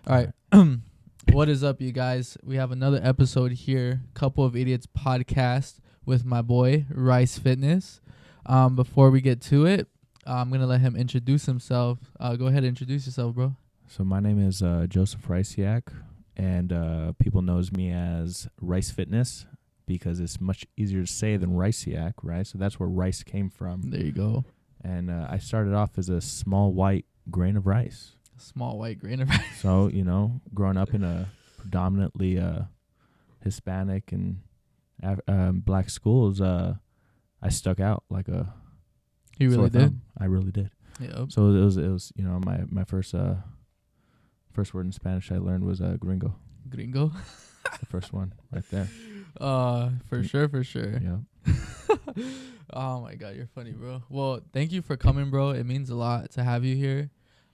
All right. What is up, you guys? We have another episode here, Couple of Idiots podcast with my boy, Rice Fitness. Before we get to it, I'm going to let him introduce himself. Go ahead and introduce yourself, bro. So my name is Joseph Riceiak, and people knows me as Rice Fitness because it's much easier to say than Riceiak, right? So that's where rice came from. There you go. And I started off as a small white grain of rice. A small white grain of rice. So, you know, growing up in a predominantly Hispanic and black schools, I stuck out like a... You really did? thumb. I really did. Yep. So it was you know, my first word in Spanish I learned was gringo. Gringo? The first one right there. For sure. Yeah. Oh my God, you're funny, bro. Well, thank you for coming, bro. It means a lot to have you here.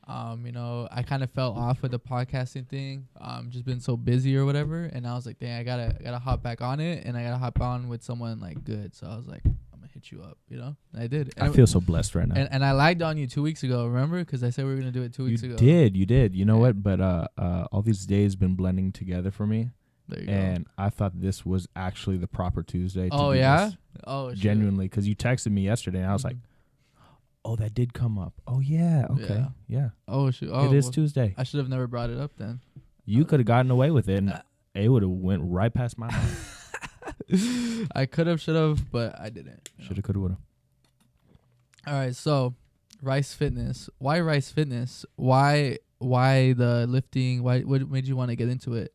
You know, I kind of fell off with the podcasting thing. Just been so busy or whatever, and I was like, dang, I gotta hop back on it, and I gotta hop on with someone like good. So I was like, I'm gonna hit you up, you know, and I did. And I feel so blessed right now. And I lagged on you 2 weeks ago, remember? Because I said we were gonna do it 2 weeks ago. You did. You know what? But all these days been blending together for me. There you And I thought this was actually the proper Tuesday. To do yeah? this. Oh, genuinely, because you texted me yesterday, and I was like, "Oh, that did come up. Oh yeah, okay, yeah. Oh shoot. Oh, it is Tuesday. I should have never brought it up then. You could have gotten away with it, and it would have went right past my mind. I could have, should have, but I didn't. Should have, could have, would have. All right, so Rice Fitness. Why Rice Fitness? Why the lifting? What made you want to get into it?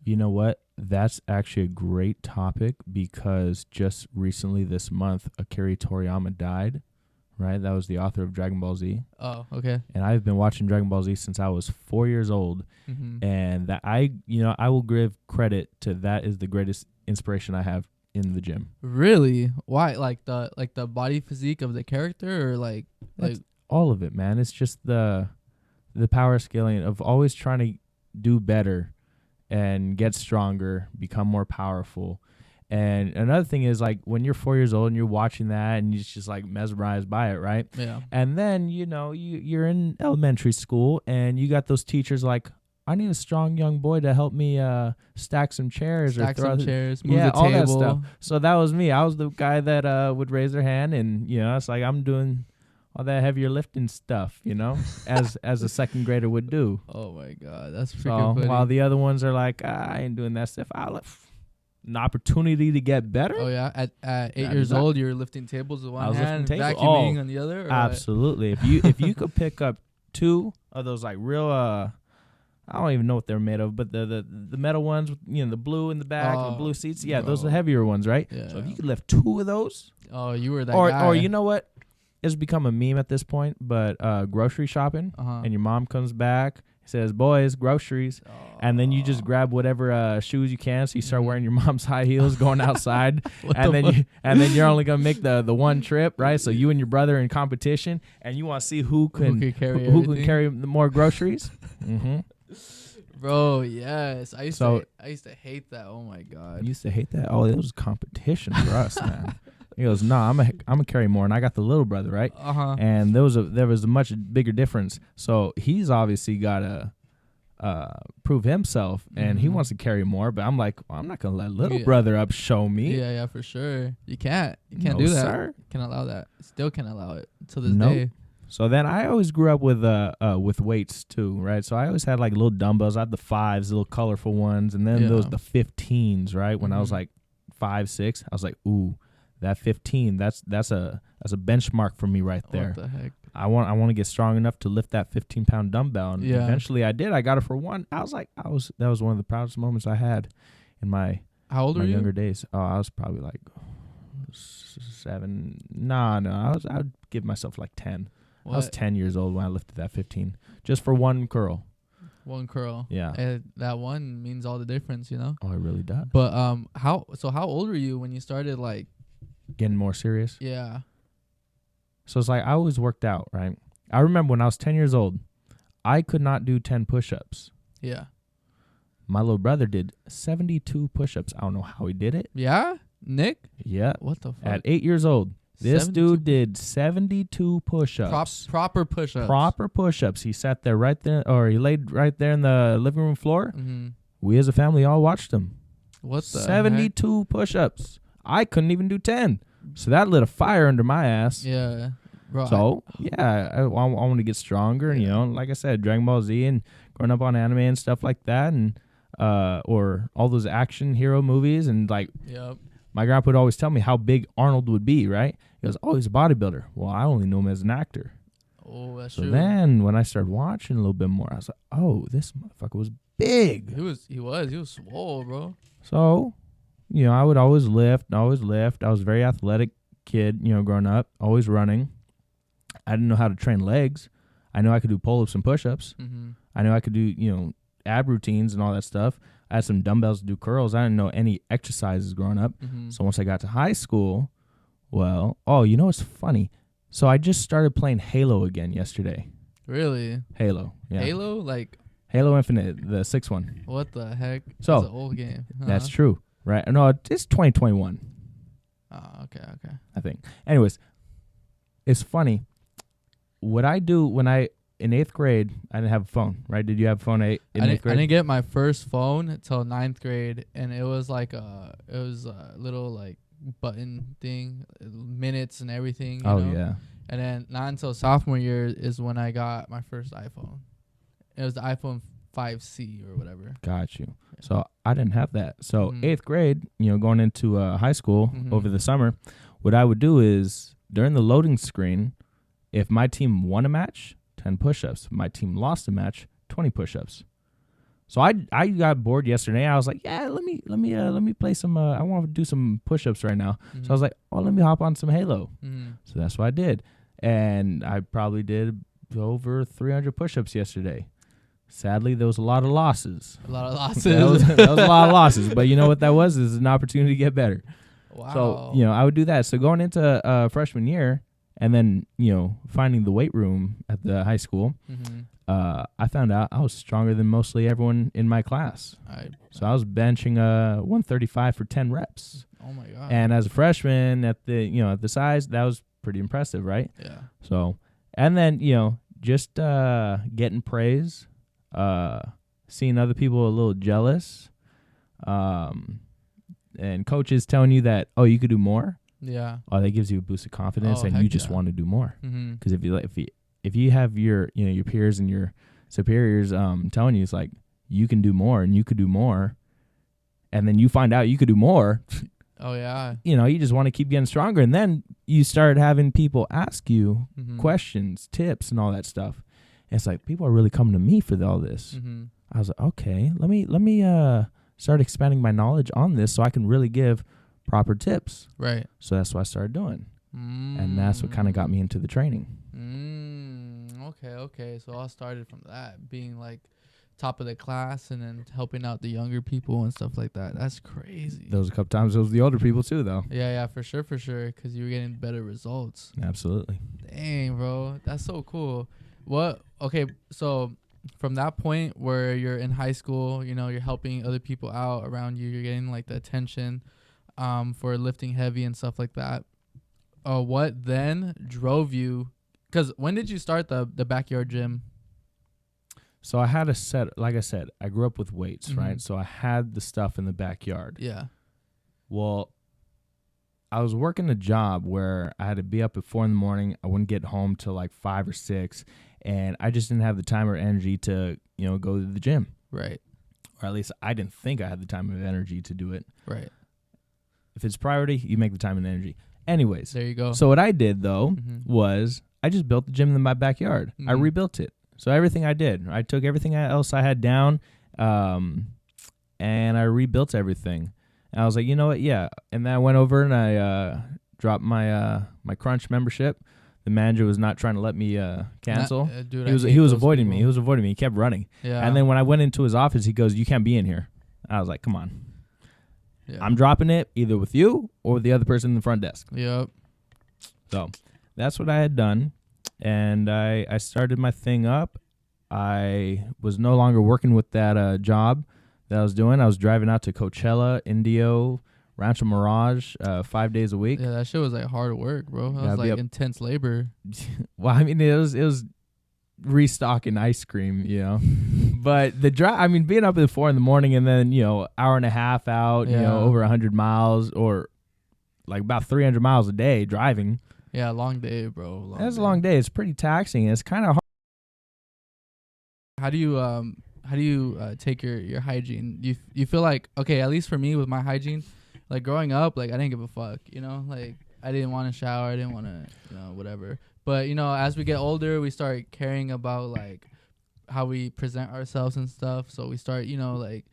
You know what? That's actually a great topic because just recently this month, Akira Toriyama died, right? That was the author of Dragon Ball Z. Oh, okay. And I've been watching Dragon Ball Z since I was 4 years old. Mm-hmm. And that I will give credit to that is the greatest inspiration I have in the gym. Really? Why? Like the body physique of the character, or like all of it, man. It's just the power scaling of always trying to do better and get stronger, become more powerful. And another thing is, like, when you're 4 years old and you're watching that and you're just like mesmerized by it, right? Yeah. And then, you know, you're in elementary school and you got those teachers like, I need a strong young boy to help me stack some chairs. Stack some chairs, move the all table. that stuff. So that was me. I was the guy that would raise their hand, and, you know, it's like I'm doing all that heavier lifting stuff, you know, as a second grader would do. Oh my God, that's freaking So funny. while the other ones are like, I ain't doing that stuff, an opportunity to get better. Oh yeah, at 8 years old, you're lifting tables with one hand, vacuuming on the other. Or absolutely. If you could pick up two of those like real, I don't even know what they're made of, but the metal ones, you know, the blue in the back, the blue seats. Yeah, those are the heavier ones, right? Yeah. So if you could lift two of those, you were that guy. Or you know what? It's become a meme at this point, but grocery shopping, and your mom comes back, says, "Boys, groceries," and then you just grab whatever shoes you can, so you start wearing your mom's high heels, going outside, and then you're only gonna make the one trip, right? So you and your brother are in competition, and you want to see who can carry the more groceries. Mm-hmm. Bro, yes, I used to hate that. Oh my God, you used to hate that. Oh, it was competition for us, man. He goes, no, I'm gonna carry more, and I got the little brother, right? And there was a much bigger difference. So he's obviously got to prove himself, and he wants to carry more. But I'm like, well, I'm not gonna let little brother up show me. Yeah, for sure. You can't do that. Sir. Can't allow that. Still can't allow it to this day. So then I always grew up with weights too, right? So I always had like little dumbbells. I had the 5s, the little colorful ones, and then the 15s, right? When I was like 5, 6, I was like, ooh. That 15, that's a benchmark for me right there. What the heck? I want to get strong enough to lift that 15-pound dumbbell, and eventually I did. I got it for one. I was like, that was one of the proudest moments I had in my How old my were you? younger days. Oh, I was probably like 7. No, I would give myself like 10. What? I was 10 years old when I lifted that 15, just for one curl. One curl. Yeah. And that one means all the difference, you know. Oh, it really does. But how old were you when you started like getting more serious? Yeah. So it's like I always worked out, right? I remember when I was 10 years old, I could not do 10 push-ups. Yeah. My little brother did 72 push-ups. I don't know how he did it. Yeah? Nick? Yeah. What the fuck? At 8 years old. This dude did 72 push-ups. Proper push-ups. Proper push-ups. He sat there right there, or he laid right there in the living room floor. Mm-hmm. We as a family all watched him. What the 72 heck? push-ups. I couldn't even do 10. So that lit a fire under my ass. Yeah. Bro, So, I want to get stronger. And, like I said, Dragon Ball Z and growing up on anime and stuff like that. And or all those action hero movies. And, like, my grandpa would always tell me how big Arnold would be, right? He goes, oh, he's a bodybuilder. Well, I only know him as an actor. Oh, that's true. true. So then when I started watching a little bit more, I was like, oh, this motherfucker was big. He was swole, bro. So, I would always lift. I was a very athletic kid, growing up, always running. I didn't know how to train legs. I knew I could do pull-ups and push-ups. Mm-hmm. I knew I could do, ab routines and all that stuff. I had some dumbbells to do curls. I didn't know any exercises growing up. Mm-hmm. So once I got to high school, it's funny. So I just started playing Halo again yesterday. Really? Halo, yeah. Halo? Like Halo Infinite, the 6th one. What the heck? So it's an old game. That's true, right? No, it's 2021. Oh, okay. I think. Anyways, it's funny. What I do when in 8th grade, I didn't have a phone, right? Did you have a phone in 8th grade? I didn't get my first phone until 9th grade, and it was like a little like button thing, minutes and everything. You know? Yeah. And then not until sophomore year is when I got my first iPhone. It was the iPhone 5C or whatever. Got you. Yeah. So I didn't have that. So 8th grade, going into high school over the summer, what I would do is during the loading screen, if my team won a match, 10 push-ups. My team lost a match, 20 push-ups. So I got bored yesterday. I was like, yeah, let me play some. I want to do some push-ups right now. Mm-hmm. So I was like, let me hop on some Halo. Mm-hmm. So that's what I did, and I probably did over 300 push-ups yesterday. Sadly, there was a lot of losses. That was a lot of losses. But you know what that was? Is an opportunity to get better. Wow. So I would do that. So going into freshman year. And then, finding the weight room at the high school, I found out I was stronger than mostly everyone in my class. So I was benching 135 for 10 reps. Oh my God. And as a freshman at the size, that was pretty impressive, right? Yeah. So, and then, just getting praise, seeing other people a little jealous, and coaches telling you that, you could do more. Yeah. Oh, that gives you a boost of confidence, and you just want to do more. Because if you have your your peers and your superiors telling you it's like you can do more and you could do more, and then you find out you could do more. Oh yeah. You just want to keep getting stronger, and then you start having people ask you questions, tips, and all that stuff. And it's like people are really coming to me for all this. I was like, okay, let me start expanding my knowledge on this so I can really give proper tips. Right. So that's what I started doing. And that's what kind of got me into the training. Okay. So all started from that, being like top of the class and then helping out the younger people and stuff like that. That's crazy. There was a couple times it was the older people too, though. Yeah, for sure. Because you were getting better results. Absolutely. Dang, bro. That's so cool. Okay, so from that point where you're in high school, you're helping other people out around you, you're getting like the attention for lifting heavy and stuff like that. What then drove you? Because when did you start the backyard gym? So I had a set, like I said, I grew up with weights, right? So I had the stuff in the backyard. Yeah. Well, I was working a job where I had to be up at 4 a.m. I wouldn't get home till like 5 or 6, and I just didn't have the time or energy to, go to the gym. Right. Or at least I didn't think I had the time and energy to do it. Right. If it's priority, you make the time and energy. Anyways. There you go. So what I did, though, was I just built the gym in my backyard. I rebuilt it. So everything I did, I took everything else I had down, and I rebuilt everything. And I was like, you know what? Yeah. And then I went over and I dropped my my Crunch membership. The manager was not trying to let me cancel. Dude, he was avoiding me. He was avoiding me. He kept running. Yeah. And then when I went into his office, he goes, "You can't be in here." I was like, "Come on." Yeah. I'm dropping it either with you or with the other person in the front desk. Yep. So that's what I had done. And I started my thing up. I was no longer working with that job that I was doing. I was driving out to Coachella, Indio, Rancho Mirage 5 days a week. Yeah, that shit was like hard work, bro. That was like intense labor. Well, I mean, it was restocking ice cream, you know. But the drive, I mean, being up at 4 a.m. and then, you know, hour and a half out, you know, over 100 miles or like about 300 miles a day driving. Yeah, long day, bro. That's a long day. It's pretty taxing. It's kind of hard. How do you take your hygiene? You feel like, okay, at least for me with my hygiene, like growing up, like I didn't give a fuck, you know, like I didn't want to shower, I didn't want to, you know, whatever. But you know, as we get older, we start caring about like how we present ourselves and stuff. So we start, you know, like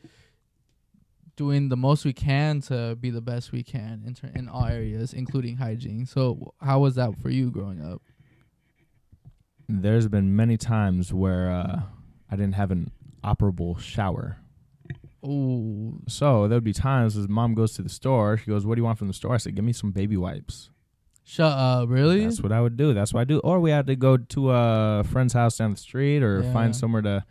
doing the most we can to be the best we can in all areas, including hygiene. So how was that for you growing up? There's been many times where I didn't have an operable shower. Ooh. So there'd be times as mom goes to the store, she goes, "What do you want from the store?" I said, "Give me some baby wipes." Shut up, really? That's what I would do. That's what I do. Or we had to go to a friend's house down the street or find somewhere to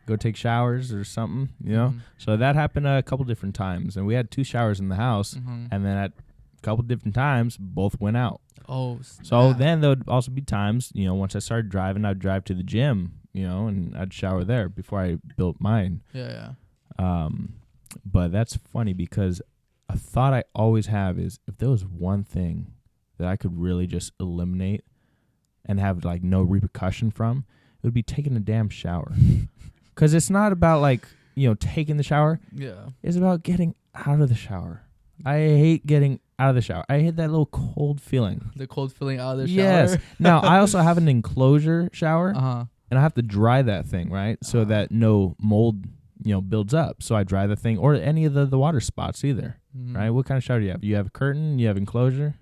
go take showers or something, you know? So that happened a couple different times. And we had 2 showers in the house. And then at a couple different times, both went out. Oh, snap. So then there would also be times, you know, once I started driving, I'd drive to the gym, you know, and I'd shower there before I built mine. Yeah. But that's funny because a thought I always have is if there was one thing that I could really just eliminate and have like no repercussion from, it would be taking a damn shower. Because it's not about like, you know, taking the shower. Yeah. It's about getting out of the shower. I hate getting out of the shower. I hate that little cold feeling. The cold feeling out of the shower? Yes. Now, I also have an enclosure shower. Uh-huh. And I have to dry that thing, right? So that no mold, you know, builds up. So I dry the thing or any of the water spots either, right? What kind of shower do you have? You have a curtain? You have enclosure?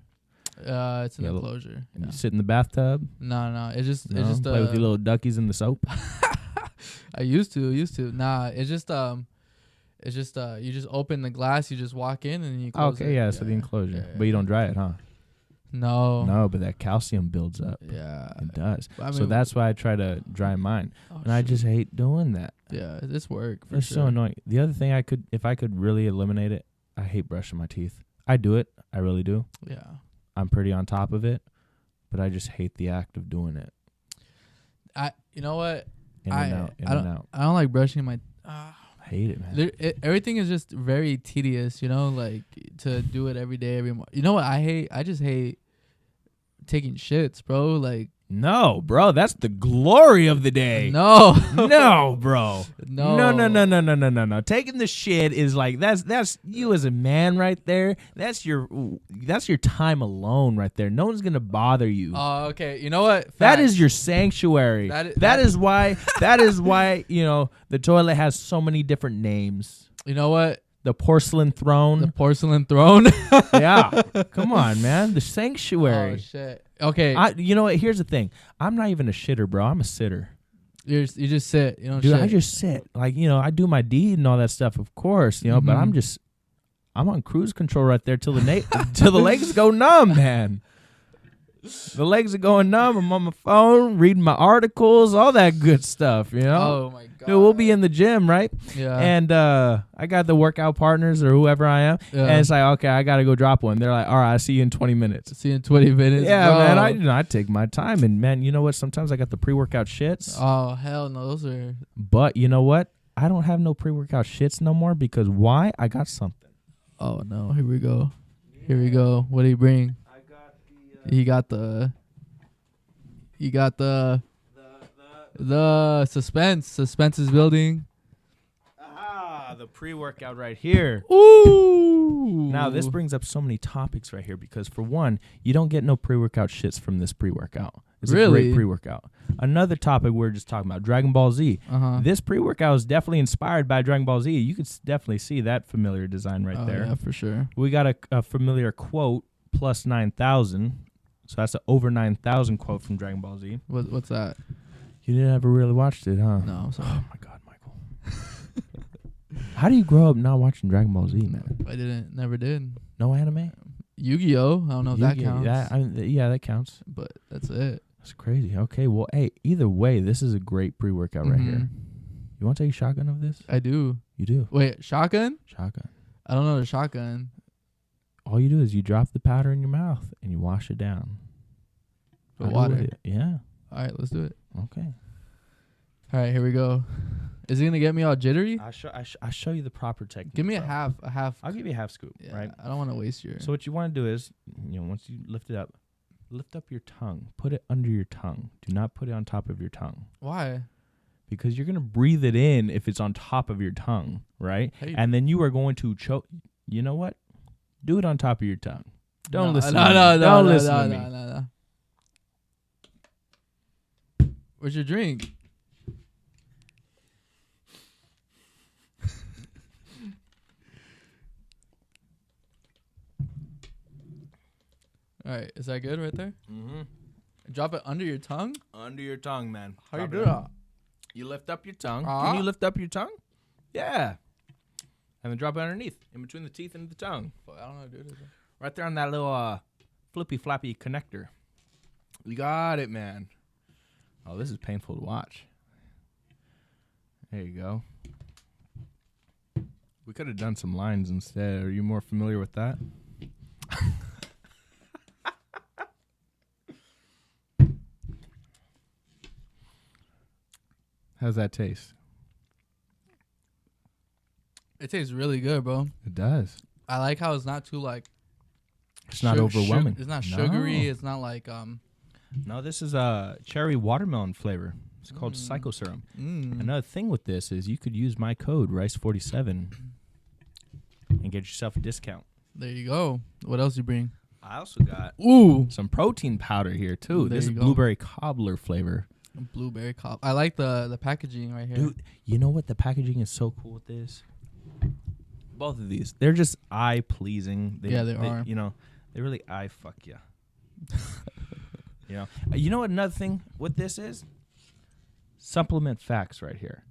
It's an enclosure. You sit in the bathtub? No. It's just play with your little duckies in the soap. I used to. Nah, it's just you just open the glass, you just walk in and you close it. So the enclosure. But you don't dry it, huh? No, but that calcium builds up. Yeah, it does. I mean, so that's why I try to dry mine, and I just hate doing that. Yeah, it's work. It's so annoying. The other thing if I could really eliminate it, I hate brushing my teeth. I do it. I really do. Yeah. I'm pretty on top of it, but I just hate the act of doing it. You know what? In and out. I don't like brushing my. I hate it, man. Everything is just very tedious, you know, like to do it every day, every month. You know what I hate? I just hate taking shits, bro. Like. No, bro, that's the glory of the day. No, bro. No. Taking the shit is like that's you as a man right there. That's your time alone right there. No one's gonna bother you. Oh, okay. You know what? Facts. That is your sanctuary. That is why you know the toilet has so many different names. You know what? The porcelain throne. Yeah. Come on, man. The sanctuary. Oh shit. Okay. You know what? Here's the thing. I'm not even a shitter, bro. I'm a sitter. You just sit. You know, dude. shit. I just sit. Like, you know, I do my deed and all that stuff, of course. You know, but I'm on cruise control right there till the legs go numb, man. The legs are going numb. I'm on my phone, reading my articles, all that good stuff, you know? Oh, my God. Dude, we'll be in the gym, right? Yeah. And I got the workout partners or whoever I am. Yeah. And it's like, okay, I got to go drop one. They're like, all right, I'll see you in 20 minutes. Yeah, bro. Man, I take my time. And, man, you know what? Sometimes I got the pre-workout shits. Oh, hell no. Those are... But you know what? I don't have no pre-workout shits no more because why? I got something. Oh, no. Here we go. What do you bring? You got the suspense. Suspense is building. The pre-workout right here. Ooh. Now, this brings up so many topics right here because, for one, you don't get no pre-workout shits from this pre-workout. It's a great pre-workout. Another topic we were just talking about, Dragon Ball Z. This pre-workout is definitely inspired by Dragon Ball Z. You could definitely see that familiar design right there. Yeah, for sure. We got a familiar quote, plus 9,000. So that's an over 9,000 quote from Dragon Ball Z. What's that? You didn't ever really watched it, huh? No, I'm sorry. Oh, my God, Michael. How do you grow up not watching Dragon Ball Z, man? I didn't. Never did. No anime? Yu-Gi-Oh! I don't know if that counts. Yeah, that counts. But that's it. That's crazy. Okay, well, hey, either way, this is a great pre-workout right here. You want to take a shotgun of this? I do. You do? Wait, shotgun? Shotgun. I don't know the shotgun. all you do is you drop the powder in your mouth and you wash it down. With water. Yeah. All right, let's do it. Okay. All right, here we go. Is it gonna get me all jittery? I'll show you the proper technique. Give me a bro. half. I'll give you a half scoop, Yeah, right? I don't want to waste your. So what you want to do is, once you lift it up, lift up your tongue. Put it under your tongue. Do not put it on top of your tongue. Why? Because you're going to breathe it in if it's on top of your tongue, right? Hey. And then you are going to choke. You know what? Do it on top of your tongue. Don't listen to me. No, Don't listen to me. No. Where's your drink? All right, is that good right there? Mm-hmm. Drop it under your tongue? Under your tongue, man. How do you do that? You lift up your tongue. Can you lift up your tongue? Yeah. And then drop it underneath, in between the teeth and the tongue. I don't know how to do this. Right there on that little flippy flappy connector. You got it, man. Oh, this is painful to watch. There you go. We could have done some lines instead. Are you more familiar with that? How's that taste? It tastes really good, bro. It does. I like how it's not too like. It's not overwhelming. It's not sugary. It's not like No, this is a cherry watermelon flavor. It's called Psycho Serum. Another thing with this is you could use my code Rice47 and get yourself a discount. There you go. What else you bring? I also got some protein powder here too. This is blueberry cobbler flavor. Blueberry cobbler. I like the packaging right here. Dude, you know what? The packaging is so cool with this. Both of these, they're just eye pleasing. They are. They really eye fuck you. You know what? Another thing with this is supplement facts right here.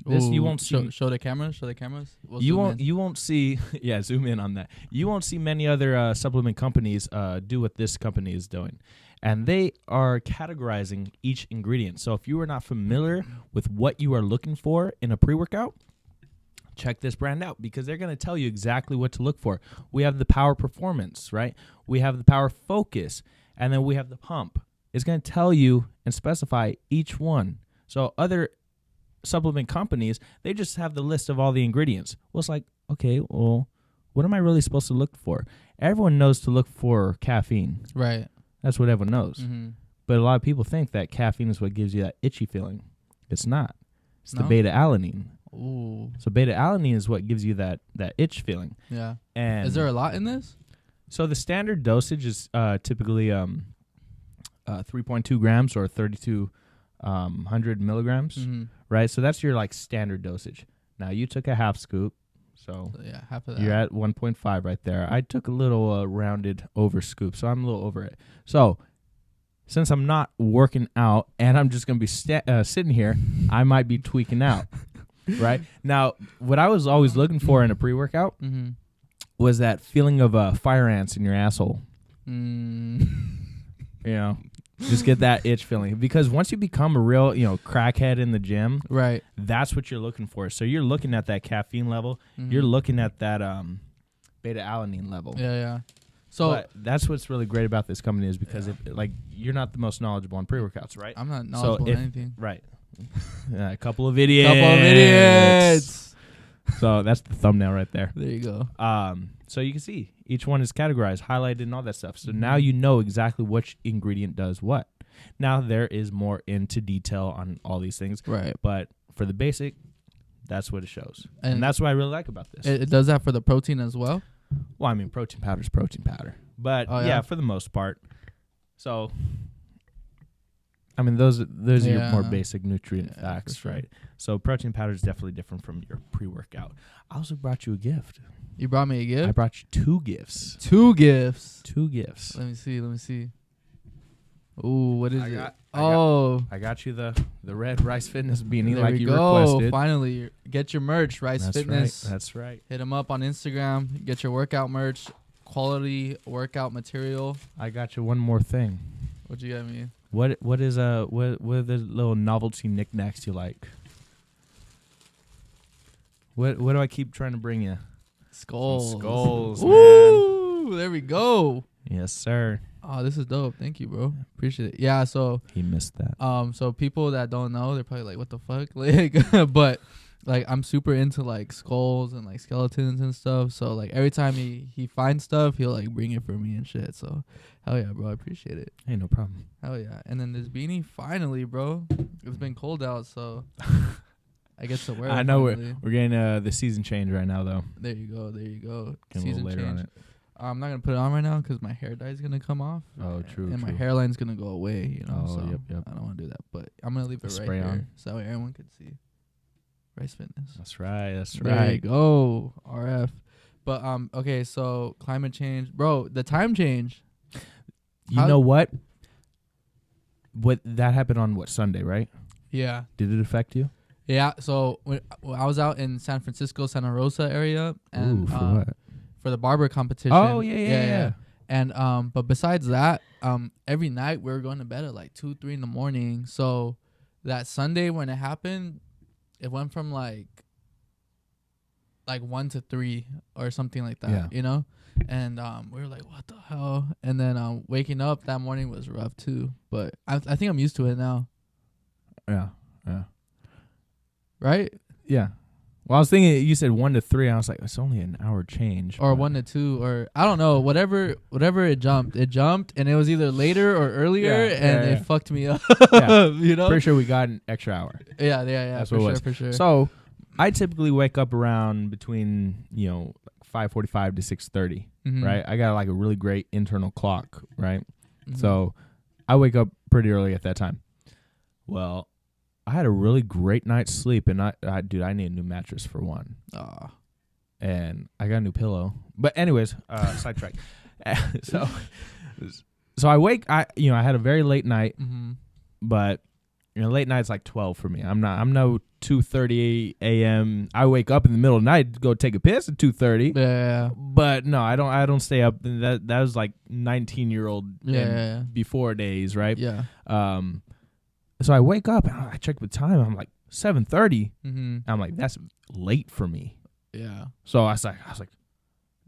This you won't see. Show the cameras. Show the cameras. You won't see. Yeah, zoom in on that. You won't see many other supplement companies do what this company is doing, and they are categorizing each ingredient. So if you are not familiar with what you are looking for in a pre-workout, check this brand out because they're going to tell you exactly what to look for. We have the Power Performance, right? We have the Power Focus, and then we have the Pump. It's going to tell you and specify each one. So other supplement companies, they just have the list of all the ingredients. Well, it's like, okay, well, what am I really supposed to look for? Everyone knows to look for caffeine. Right. That's what everyone knows. Mm-hmm. But a lot of people think that caffeine is what gives you that itchy feeling. It's not. It's the beta-alanine. Ooh. So beta-alanine is what gives you that itch feeling. Yeah. And is there a lot in this? So the standard dosage is typically 3.2 grams or 3,200 milligrams, right? So that's your like standard dosage. Now you took a half scoop, so yeah, half of that. You're at 1.5 right there. I took a little rounded over scoop, so I'm a little over it. So since I'm not working out and I'm just gonna be sitting here, I might be tweaking out. Right now, what I was always looking for in a pre-workout was that feeling of fire ants in your asshole. Just get that itch feeling, because once you become a real, crackhead in the gym, right? That's what you're looking for. So you're looking at that caffeine level. You're looking at that beta-alanine level. Yeah. So but that's what's really great about this company is because you're not the most knowledgeable on pre-workouts, right? I'm not knowledgeable on anything. Right. A couple of idiots. So that's the thumbnail right there. There you go. So you can see each one is categorized, highlighted, and all that stuff. So now you know exactly which ingredient does what. Now there is more into detail on all these things. Right. But for the basic, that's what it shows. And that's what I really like about this. It does that for the protein as well? Well, I mean, protein powder is protein powder. But yeah, for the most part. So I mean, those are your more basic nutrient facts, sure. right? So protein powder is definitely different from your pre-workout. I also brought you a gift. You brought me a gift? I brought you 2 gifts. 2 gifts? 2 gifts. Let me see. Ooh, what is it? I got you the Red Rice Fitness beanie like you requested. Finally, get your merch, Rice Fitness. That's right. Hit them up on Instagram. Get your workout merch, quality workout material. I got you one more thing. What you got me? What are the little novelty knickknacks you like? What do I keep trying to bring you? Skulls. Some skulls, man. Ooh, there we go. Yes, sir. Oh, this is dope. Thank you, bro. Appreciate it. Yeah, so He missed that. so people that don't know, they're probably like, what the fuck? Like, but like I'm super into like skulls and like skeletons and stuff. So like every time he finds stuff, he'll like bring it for me and shit. So hell yeah, bro. I appreciate it. Hey, no problem. Hell yeah. And then this beanie, finally, bro. It's been cold out, so I get to wear it. I know finally. we're getting the season change right now, though. There you go. There you go. Getting Season a little later change. on it. I'm not gonna put it on right now because my hair dye is gonna come off. Oh, true. And true. my hairline's gonna go away. You know. Oh, So yep. I don't want to do that, but I'm gonna leave it right Spray here on. so everyone can see. Rice Fitness. That's right. That's There you right. go. RF. But okay. So climate change, bro. The time change. You know what? What that happened on what, Sunday, right? Yeah. Did it affect you? Yeah. So when I was out in San Francisco, Santa Rosa area, and Ooh, for what? for the barber competition. Oh yeah. And but besides that, every night we were going to bed at like 2-3 in the morning. So that Sunday when it happened, it went from like 1 to 3 or something like that. Yeah. You know. And we were like, what the hell? And then waking up that morning was rough too. But I think I'm used to it now. Yeah. Right? Yeah. Well, I was thinking you said 1 to 3. I was like, it's only an hour change. Or 1 to 2, or I don't know, whatever it jumped, and it was either later or earlier, it fucked me up. Yeah. You know, Pretty sure we got an extra hour. Yeah. That's for what it sure, was. for sure. So I typically wake up around between 5:45 to 6:30. Mhm. Right. I got like a really great internal clock. Right. Mhm. So I wake up pretty early at that time. Well, I had a really great night's sleep, and I need a new mattress for one. And I got a new pillow. But anyways, sidetrack. So I I had a very late night, but late night's like 12 for me. I'm no 2:30 a.m. I wake up in the middle of the night to go take a piss at 2:30. Yeah. But no, I don't stay up. That was like 19-year-old before days, right? Yeah. So I wake up and I check the time. I'm like 7:30. Mm-hmm. I'm like, that's late for me. Yeah. So I was like,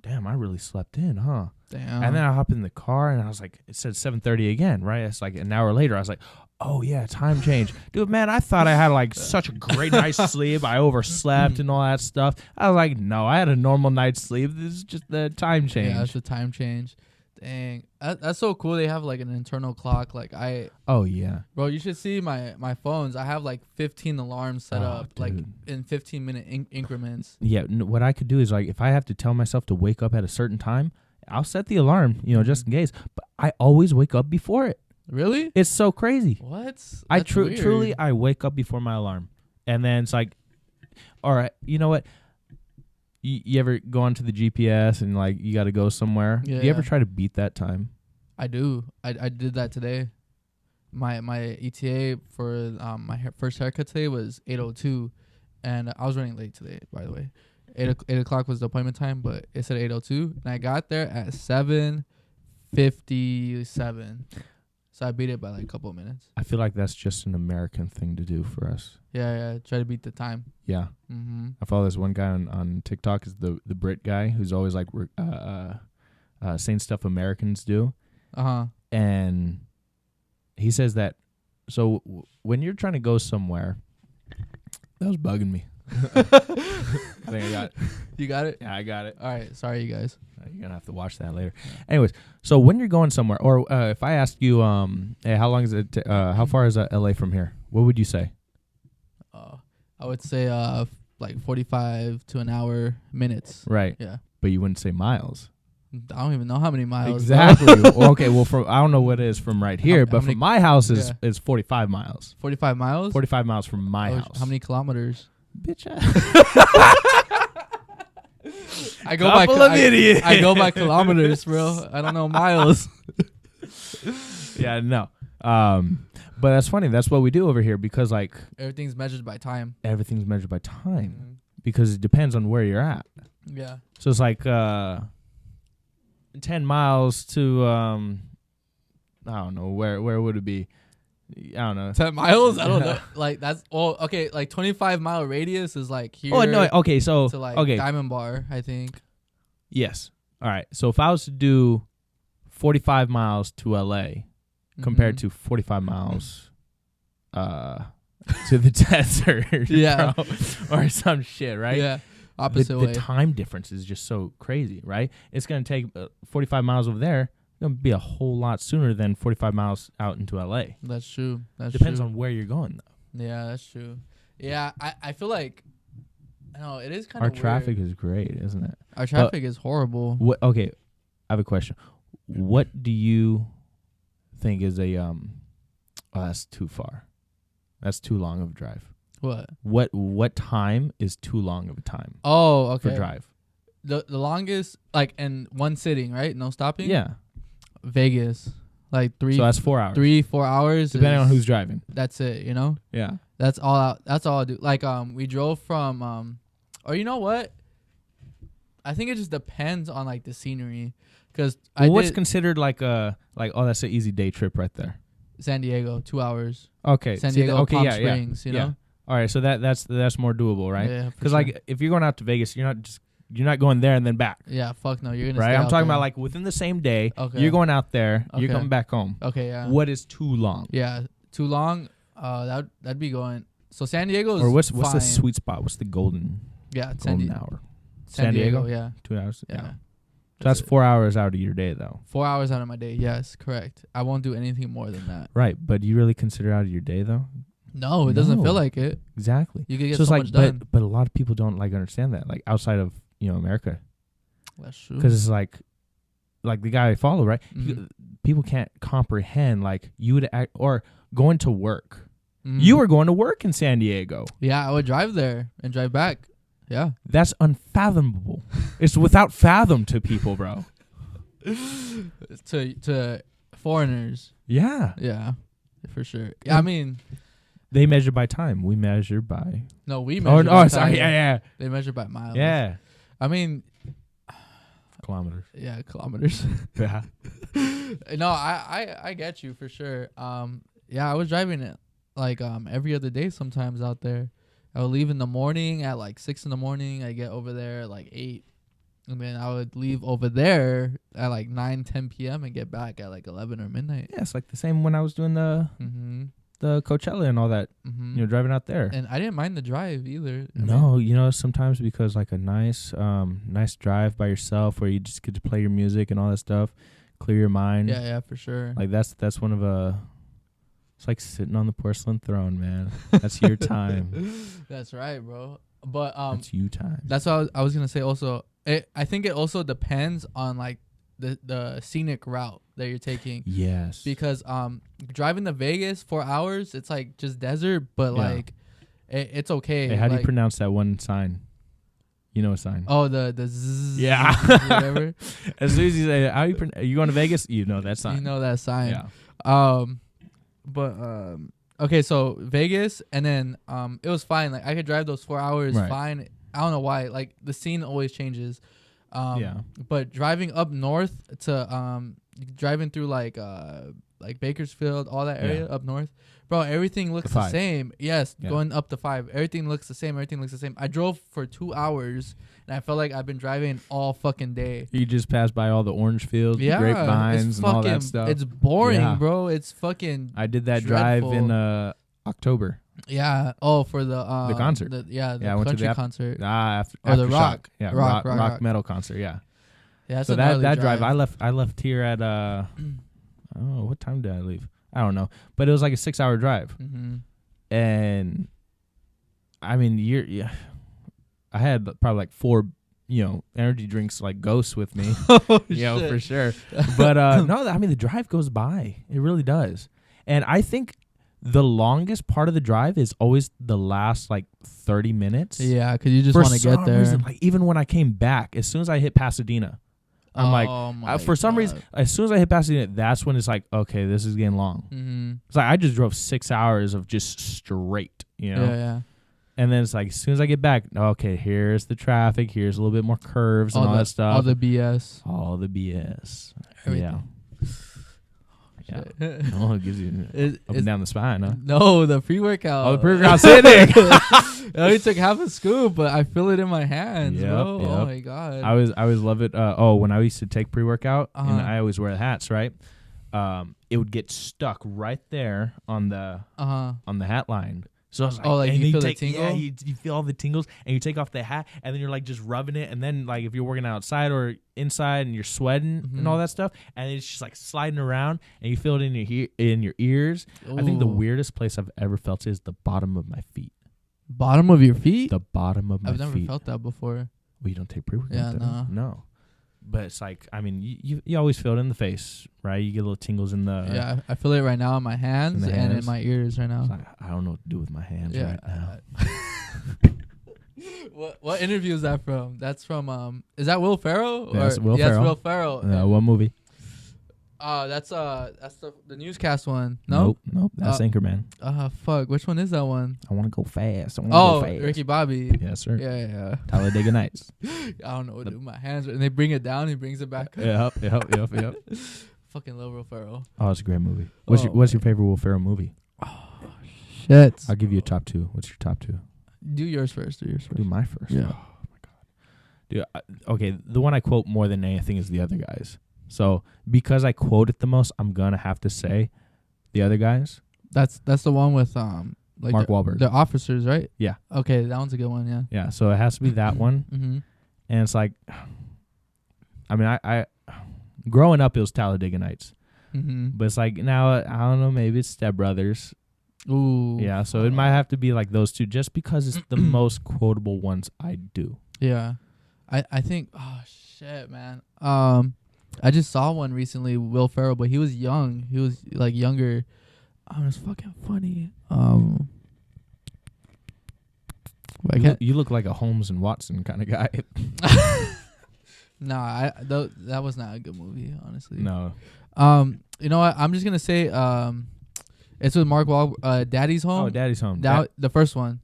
damn, I really slept in, huh? Damn. And then I hop in the car and I was like, it said 7:30 again, right? It's like an hour later. I was like, oh yeah, time change. Dude, man, I thought I had like such a great night's sleep. I overslept and all that stuff. I was like, no, I had a normal night's sleep. This is just the time change. Yeah, it's the time change. Dang, that's so cool. They have like an internal clock. Like Oh yeah, bro, you should see my phones. I have like 15 alarms set up, dude. like in 15-minute increments. Yeah, what I could do is like if I have to tell myself to wake up at a certain time, I'll set the alarm, just in case. But I always wake up before it. Really? It's so crazy. What? I That's weird. truly I wake up before my alarm, and then it's like, all right, you know what? You ever go onto the GPS and like you got to go somewhere? Yeah, Do you ever try to beat that time? I do. I did that today. My ETA for my first haircut today was 8:02, and I was running late today. By the way, 8 o'clock was the appointment time, but it said 8:02, and I got there at 7:57. So I beat it by like a couple of minutes. I feel like that's just an American thing to do for us. Yeah. Try to beat the time. Yeah. Mm-hmm. I follow this one guy on TikTok. Is the Brit guy who's always like saying stuff Americans do. And he says that. So when you're trying to go somewhere, that was bugging me. I think I got it. You got it? Yeah, I got it. All right. Sorry, you guys. You're gonna have to watch that later. Anyways, so when you're going somewhere, or if I ask you, hey, how long is it? How far is LA from here? What would you say? I would say like 45 to an hour minutes. Right. Yeah. But you wouldn't say miles. I don't even know how many miles. Exactly. Well, okay. Well, I don't know what it is from right here, but from my house is 45 miles. 45 miles. 45 miles from my house. How many kilometers? Bitch. I go by I go by kilometers, bro. I don't know miles. Yeah, no. But that's funny. That's what we do over here because like everything's measured by time. Everything's measured by time because it depends on where you're at. Yeah. So it's like 10 miles to I don't know where would it be? I don't know. 10 miles? I don't know. Like that's okay. Like 25-mile radius is like here. Oh no. Okay. So to like okay. Diamond Bar, I think. Yes. All right. So if I was to do 45 miles to LA compared to 45 miles to the desert, yeah, bro, or some shit, right? Yeah, opposite way. The time difference is just so crazy, right? It's going to take 45 miles over there. It's going to be a whole lot sooner than 45 miles out into LA. That's true. Depends on where you're going, though. Yeah, that's true. Yeah, I feel like, no, it is kind of Our traffic is great, isn't it? Our traffic is horrible. Okay, I have a question. What do you think is a oh, that's too far. That's too long of a drive. What time is too long of a time? Oh, okay. For drive. The longest, like in one sitting, right? No stopping? Yeah. Vegas. Like 3. So that's 4 hours. 3-4 hours. Depending on who's driving. That's it, you know? Yeah. That's all I do. Like we drove from or you know what? I think it just depends on like the scenery. Cuz what's considered like oh, that's an easy day trip right there. San Diego, 2 hours. Okay. San Diego, Palm Springs, you know? All right, so that's more doable, right? Yeah. Because like if you're going out to Vegas, you're not going there and then back. Yeah, fuck no, you're gonna. Right, stay I'm talking there. about like within the same day. Okay. You're going out there. Okay. You're coming back home. Okay, yeah. What is too long? Yeah, too long. That'd be going. So San Diego is or what's fine. the sweet spot? What's the golden hour? San Diego, yeah. 2 hours. Yeah. So that's 4 hours out of your day, though. 4 hours out of my day. Yes, correct. I won't do anything more than that. Right, but do you really consider out of your day, though? No, it doesn't feel like it. Exactly. You can get so much done. But a lot of people don't like understand that, like outside of America. That's true. Because it's like the guy I follow, right? Mm-hmm. People can't comprehend like you would act or going to work. Mm-hmm. You were going to work in San Diego. Yeah, I would drive there and drive back. Yeah, that's unfathomable. It's without fathom to people, bro. to foreigners. Yeah. Yeah, for sure. Yeah, I mean, they measure by time. We measure by. No, we measure. By sorry. time. Yeah. They measure by miles. Yeah. I mean, kilometers. Yeah, kilometers. Yeah. No, I get you for sure. Yeah, I was driving it like every other day sometimes out there. I would leave in the morning at like 6 in the morning. I get over there at like 8. And then I would leave over there at like 9, 10 p.m. and get back at like 11 or midnight. Yeah, it's like the same when I was doing the Coachella and all that, driving out there. And I didn't mind the drive either. Sometimes because like a nice drive by yourself where you just get to play your music and all that stuff, clear your mind. Yeah, for sure. Like that's one of it's like sitting on the porcelain throne, man. That's your time. That's right, bro. But that's you time. That's what I was gonna say. Also, I think it also depends on like the scenic route that you're taking. Yes. Because driving to Vegas 4 hours, it's like just desert, but like it's okay. Hey, how do you pronounce that one sign? You know a sign. Oh, the zzz. Yeah. Whatever. As soon as you say, are you going to Vegas? You know that sign. You know that sign. Yeah. Okay, so Vegas, and then it was fine. Like I could drive those 4 hours fine. I don't know why. Like the scene always changes. But driving up north to driving through like Bakersfield, all that area up north, bro, everything looks the same. Yes, going up to 5, everything looks the same. I drove for 2 hours, and I felt like I've been driving all fucking day. You just passed by all the orange fields, the grapevines, and all that stuff. It's boring, bro. It's fucking. I did that dreadful. Drive in October. Yeah. Oh, for the concert. The country concert. After the rock. Yeah, rock metal concert. Yeah. Yeah. So that drive, I left here at what time did I leave? I don't know, but it was like a 6-hour drive, and I mean, I had probably like 4, energy drinks like ghosts with me, for sure. But no, I mean the drive goes by, it really does, and I think the longest part of the drive is always the last like 30 minutes. Yeah, because you just want to get there. Reason, like even when I came back, as soon as I hit Pasadena. I'm for some reason, as soon as I hit Pasadena, that's when it's like, okay, this is getting long. It's like I just drove 6 hours of just straight, Yeah. And then it's like, as soon as I get back, okay, here's the traffic, here's a little bit more curves and all that stuff. All the BS. All the BS. Everything. Yeah. Yeah. shit. Oh, it gives you up and down the spine, huh? No, the pre-workout. Oh, the pre-workout sitting. I only took half a scoop, but I feel it in my hands, bro. Yep. Oh my god. I always love it. When I used to take pre-workout, and I always wear hats, right? It would get stuck right there on the hat line. So I was like, you feel the tingle? Yeah, you feel all the tingles, and you take off the hat, and then you're like just rubbing it, and then like if you're working outside or inside and you're sweating and all that stuff, and it's just like sliding around, and you feel it in your ears. Ooh. I think the weirdest place I've ever felt is the bottom of my feet. Bottom of your feet? The bottom of my feet. I've never felt that before. Well, you don't take pre-workout? Yeah, no. But it's like, I mean, you always feel it in the face, right? You get little tingles in the... Yeah, I feel it right now in my hands and in my ears right now. Like, I don't know what to do with my hands right now. What interview is that from? That's from... is that Will Ferrell? Yeah, that's Will Ferrell. Yes, Will Ferrell. What movie? That's the newscast one. No? Nope. That's Anchorman. Fuck. Which one is that one? I want to go fast. Go fast. Ricky Bobby. Yes, sir. Yeah. Talladega Nights. I don't know what to do with my hands. And they bring it down. He brings it back up. Yep. Fucking love Will Ferrell. Oh, it's a great movie. What's your favorite Will Ferrell movie? Oh, shit. I'll give you a top 2. What's your top 2? Do yours first. Do my first. Yeah. Oh, my God. Dude, okay, the one I quote more than anything is The Other Guys. So because I quote it the most, I'm gonna have to say The Other Guys. That's the one with like Mark Wahlberg. The officers, right? Yeah. Okay, that one's a good one. Yeah. Yeah. So it has to be that one. Mm-hmm. And it's like, I mean, I growing up it was Talladega Nights, but it's like now I don't know, maybe it's Step Brothers. Ooh. Yeah. So it might have to be like those two, just because it's the most quotable ones I do. Yeah. I think. Oh shit, man. I just saw one recently, Will Ferrell, but he was young. He was like younger. It's fucking funny. You look like a Holmes and Watson kind of guy. Nah, that was not a good movie, honestly. No. You know what? I'm just gonna say, it's with Mark Wahlberg. Daddy's Home. Oh, Daddy's Home. The first one.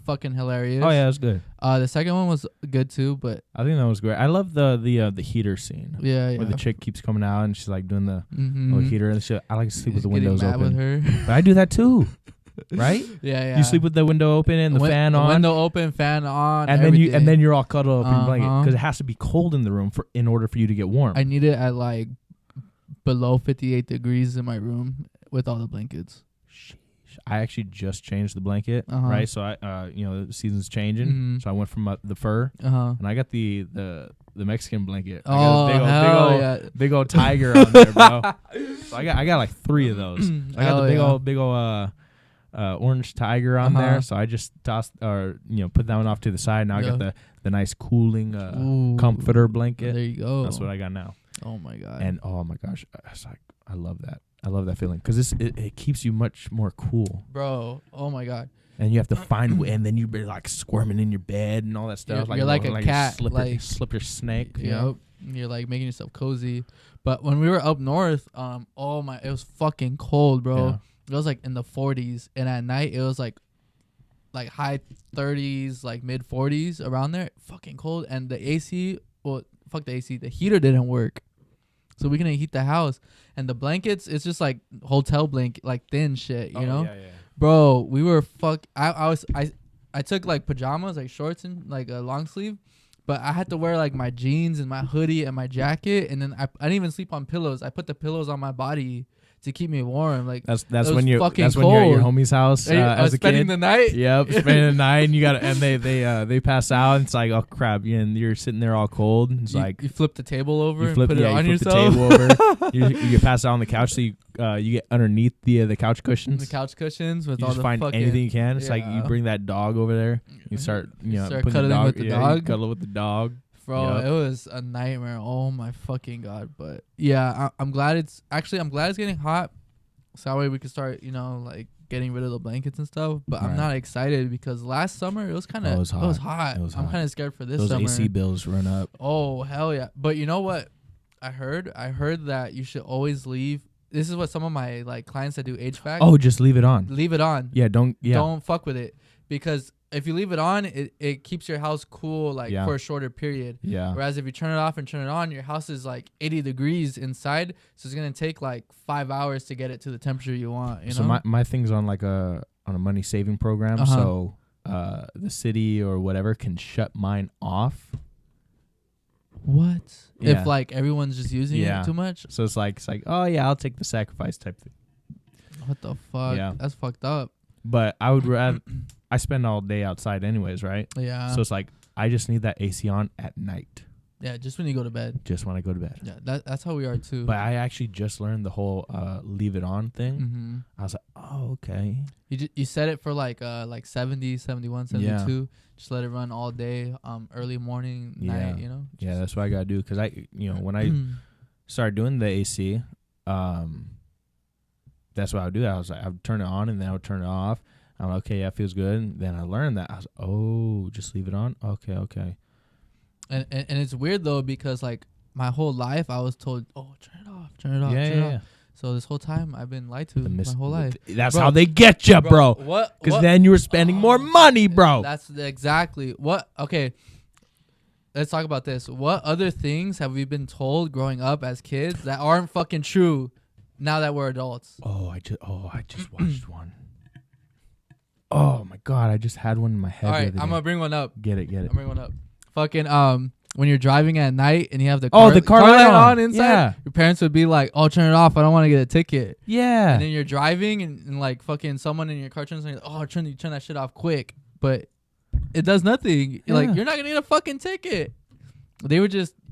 Fucking hilarious. Oh yeah, it was good. The second one was good too, but I think that was great. I love the heater scene. Yeah. Where the chick keeps coming out and she's like doing the little heater and shit. I like to sleep with the windows mad open. With her. But I do that too. Right? Yeah. You sleep with the window open and the fan on. Window open, fan on, and then you're all cuddled up in your blanket because it has to be cold in the room in order for you to get warm. I need it at like below 58 degrees in my room with all the blankets. I actually just changed the blanket, right? So I, the season's changing, so I went from the fur, and I got the Mexican blanket. I got a big old tiger on there, bro. So I got like 3 of those. I got the big old orange tiger on there. So I just tossed put that one off to the side. Now I got the nice cooling comforter blanket. There you go. That's what I got now. Oh my god. And oh my gosh, I love that. I love that feeling because it keeps you much more cool, bro. Oh my god! And you have to find, and then you're like squirming in your bed and all that stuff. You're like a cat, slipper snake. You're like making yourself cozy. But when we were up north, it was fucking cold, bro. Yeah. It was like in the 40s, and at night it was like high 30s, like mid 40s around there. Fucking cold, and the AC, fuck the AC, the heater didn't work. So we couldn't heat the house. And the blankets, it's just like hotel blanket, like thin shit, you know? Yeah. Bro, we were I took like pajamas, like shorts and like a long sleeve. But I had to wear like my jeans and my hoodie and my jacket. And then I didn't even sleep on pillows. I put the pillows on my body to keep me warm. Like that's when you're at your homie's house as a kid. Spending the night. Yep, spending the night, and they pass out. And it's like, oh crap, and you're sitting there all cold. It's like you flip the table over, and put it on yourself. The table over. you pass out on the couch, so you get underneath the couch cushions. The couch cushions with you all just the find anything you can. It's like you bring that dog over there. You start cuddling with the dog. Cuddle with the dog. Bro, It was a nightmare. Oh my fucking god! But yeah, I'm glad it's getting hot. So that way we can start, like getting rid of the blankets and stuff. But I'm not excited because last summer it was kind of it was hot. I'm kind of scared for this summer. Those AC bills run up. Oh hell yeah! But you know what? I heard that you should always leave. This is what some of my like clients that do HVAC. Oh, just leave it on. Leave it on. Yeah, don't fuck with it because if you leave it on, it keeps your house cool like for a shorter period. Yeah. Whereas if you turn it off and turn it on, your house is like 80 degrees inside, so it's gonna take like 5 hours to get it to the temperature you want. You know. So my thing's on like a money saving program. So the city or whatever can shut mine off. What? Yeah. If like everyone's just using it too much? So it's like oh yeah, I'll take the sacrifice type thing. What the fuck? Yeah. That's fucked up. But I would rather I spend all day outside anyways, right? Yeah. So it's like I just need that AC on at night. Yeah, just when you go to bed. Just when I go to bed. Yeah, that's how we are too. But I actually just learned the whole leave it on thing. Mm-hmm. I was like, oh, okay. You set it for like 70, 71, 72. Yeah. Just let it run all day, early morning, night, you know? Yeah, that's what I got to do. Because when I started doing the AC, that's what I would do. I was like, I would turn it on and then I would turn it off. I'm like, okay, yeah, it feels good. And then I learned that. I was like, oh, just leave it on? Okay. And it's weird, though, because, like, my whole life I was told, oh, turn it off, turn it off, turn it off. So this whole time I've been lied to my whole life. That's how they get you, bro. What? Because then you were spending more money, bro. That's exactly what. Okay, let's talk about this. What other things have we been told growing up as kids that aren't fucking true now that we're adults? I just watched one. Oh my god, I just had one in my head. All right, I'm gonna bring one up. Get it. I'm bring one up. Fucking when you're driving at night and you have the car light on inside, your parents would be like, "Oh, turn it off. I don't want to get a ticket." Yeah. And then you're driving and like fucking someone in your car turns on, like, "Oh, turn that shit off quick." But it does nothing. Yeah. Like, you're not gonna get a fucking ticket.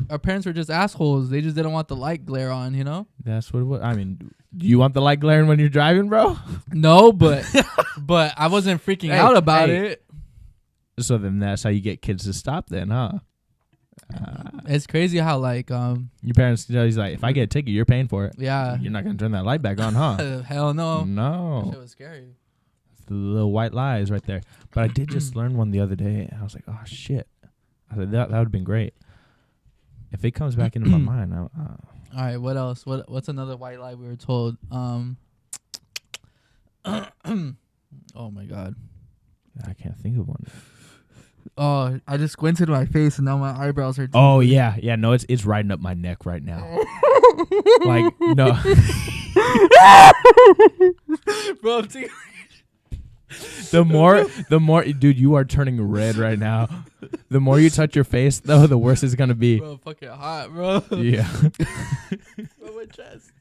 Our parents were just assholes. They just didn't want the light glare on, you know? That's what it was. I mean, do you want the light glaring when you're driving, bro? No, but I wasn't freaking out about it. So then that's how you get kids to stop then, huh? It's crazy how like your parents, he's like, if I get a ticket, you're paying for it. Yeah. You're not gonna turn that light back on, huh? Hell no. No. That shit was scary. It's the little white lies right there. But I did just learn one the other day. And I was like, oh shit. I said that would have been great. If it comes back into my mind. All right, what else? What's another white lie we were told? Oh my god. I can't think of one. Oh, I just squinted my face and now my eyebrows are. Oh yeah. No, it's riding up my neck right now. Like no. Bro, the more, dude, you are turning red right now. The more you touch your face, though, the worse it's gonna be. Bro, fucking hot, bro. Yeah. Bro, my chest.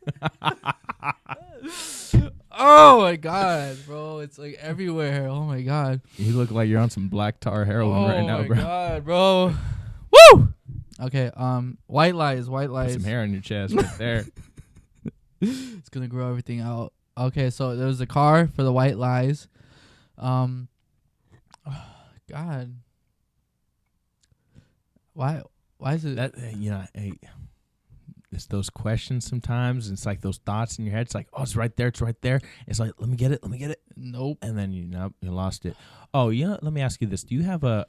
Oh my god, bro, it's like everywhere. Oh my god. You look like you're on some black tar heroin right now, bro. Oh my god, bro. Woo. Okay, white lies. Put some hair on your chest right there. It's gonna grow everything out. Okay, so there was a car for the white lies. God. Why is it that it's those questions sometimes. It's like those thoughts in your head. It's like, oh, it's right there. It's like, let me get it. Nope. And then you lost it. Oh, let me ask you this. Do you have I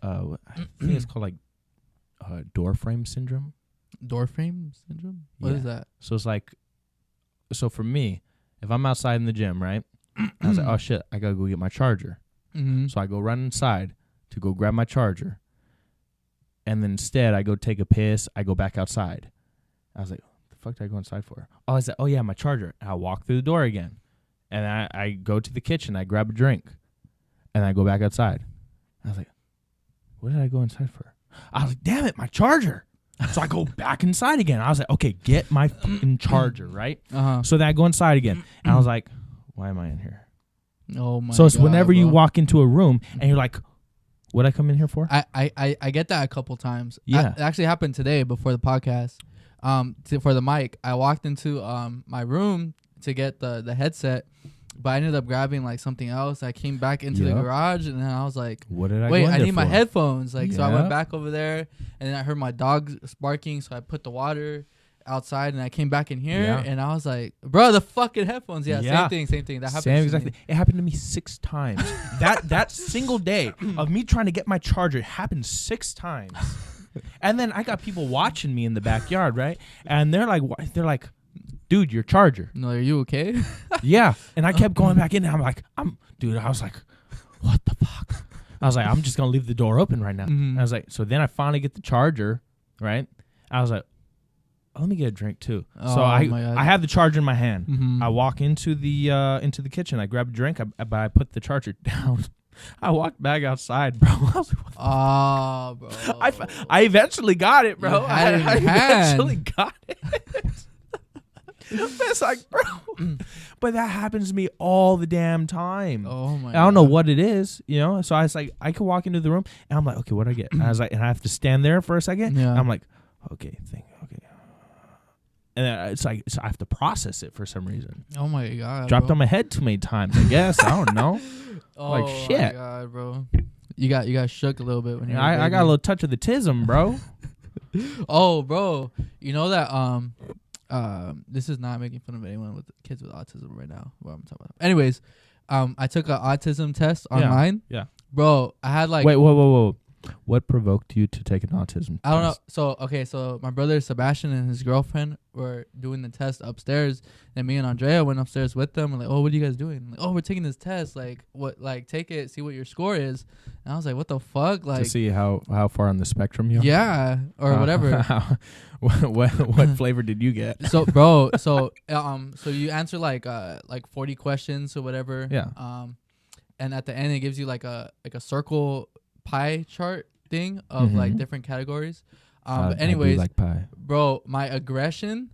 think it's called like door frame syndrome? Door frame syndrome? What is that? So it's like, so for me, if I'm outside in the gym, right? I was like, oh shit, I gotta go get my charger. Mm-hmm. So I go run inside to go grab my charger. And then instead I go take a piss. I go back outside. I was like, what the fuck did I go inside for? Oh, I said, oh yeah, my charger. And I walk through the door again. And I go to the kitchen. I grab a drink. And I go back outside. I was like, what did I go inside for? I was like, damn it, my charger. So I go back inside again. I was like, okay, get my fucking charger, right? So then I go inside again. And I was like, why am I in here? Oh my god. So it's whenever bro. you walk into a room and you're like, what'd I come in here for? I get that a couple times. Yeah. It actually happened today before the podcast. For the mic, I walked into my room to get the headset, but I ended up grabbing like something else. I came back into the garage and then I was like, what did I wait, go in I there need for? my headphones. Like, so I went back over there and then I heard my dog barking. So I put the water outside and I came back in here and I was like, bro, the fucking headphones. Yeah. Same thing. That happened. Same exactly. It happened to me 6 times. that single day of me trying to get my charger happened 6 times. And then I got people watching me in the backyard, right? And they're like, dude, your charger. No, are you okay? Yeah. And I kept going back in and I was like, what the fuck? I was like, I'm just gonna leave the door open right now. Mm-hmm. I was like, so then I finally get the charger, right? I was like, let me get a drink too. Oh, so my God. I have the charger in my hand. Mm-hmm. I walk into the kitchen. I grab a drink, but I put the charger down. I walked back outside, bro. I was like, oh, bro. I eventually got it, bro. I eventually got it. It's like, bro. But that happens to me all the damn time. Oh my! I don't know what it is, you know. So I was like, I could walk into the room and I'm like, okay, what do I get? And I was like, and I have to stand there for a second. Yeah. I'm like, okay. And then it's like, so I have to process it for some reason. Oh my God! Dropped on my head too many times, I guess. I don't know. Oh like shit. my God, bro. You got shook a little bit when you. I got a little touch of the tism, bro. Oh, bro. You know that this is not making fun of anyone with kids with autism right now. What I'm talking about. Anyways, I took an autism test online. Yeah. Bro, I had like. Wait, whoa. What provoked you to take an autism I don't know. So my brother Sebastian and his girlfriend were doing the test upstairs, and me and Andrea went upstairs with them. We're like, oh, what are you guys doing? I'm like, oh, we're taking this test. Like, what? Like, take it, see what your score is. And I was like, what the fuck? Like, to see how far on the spectrum you are. Yeah, or whatever. What flavor did you get? So, bro, so you answer like 40 questions or whatever. Yeah. And at the end it gives you like a circle pie chart thing of like different categories. But anyways, like pie. Bro, my aggression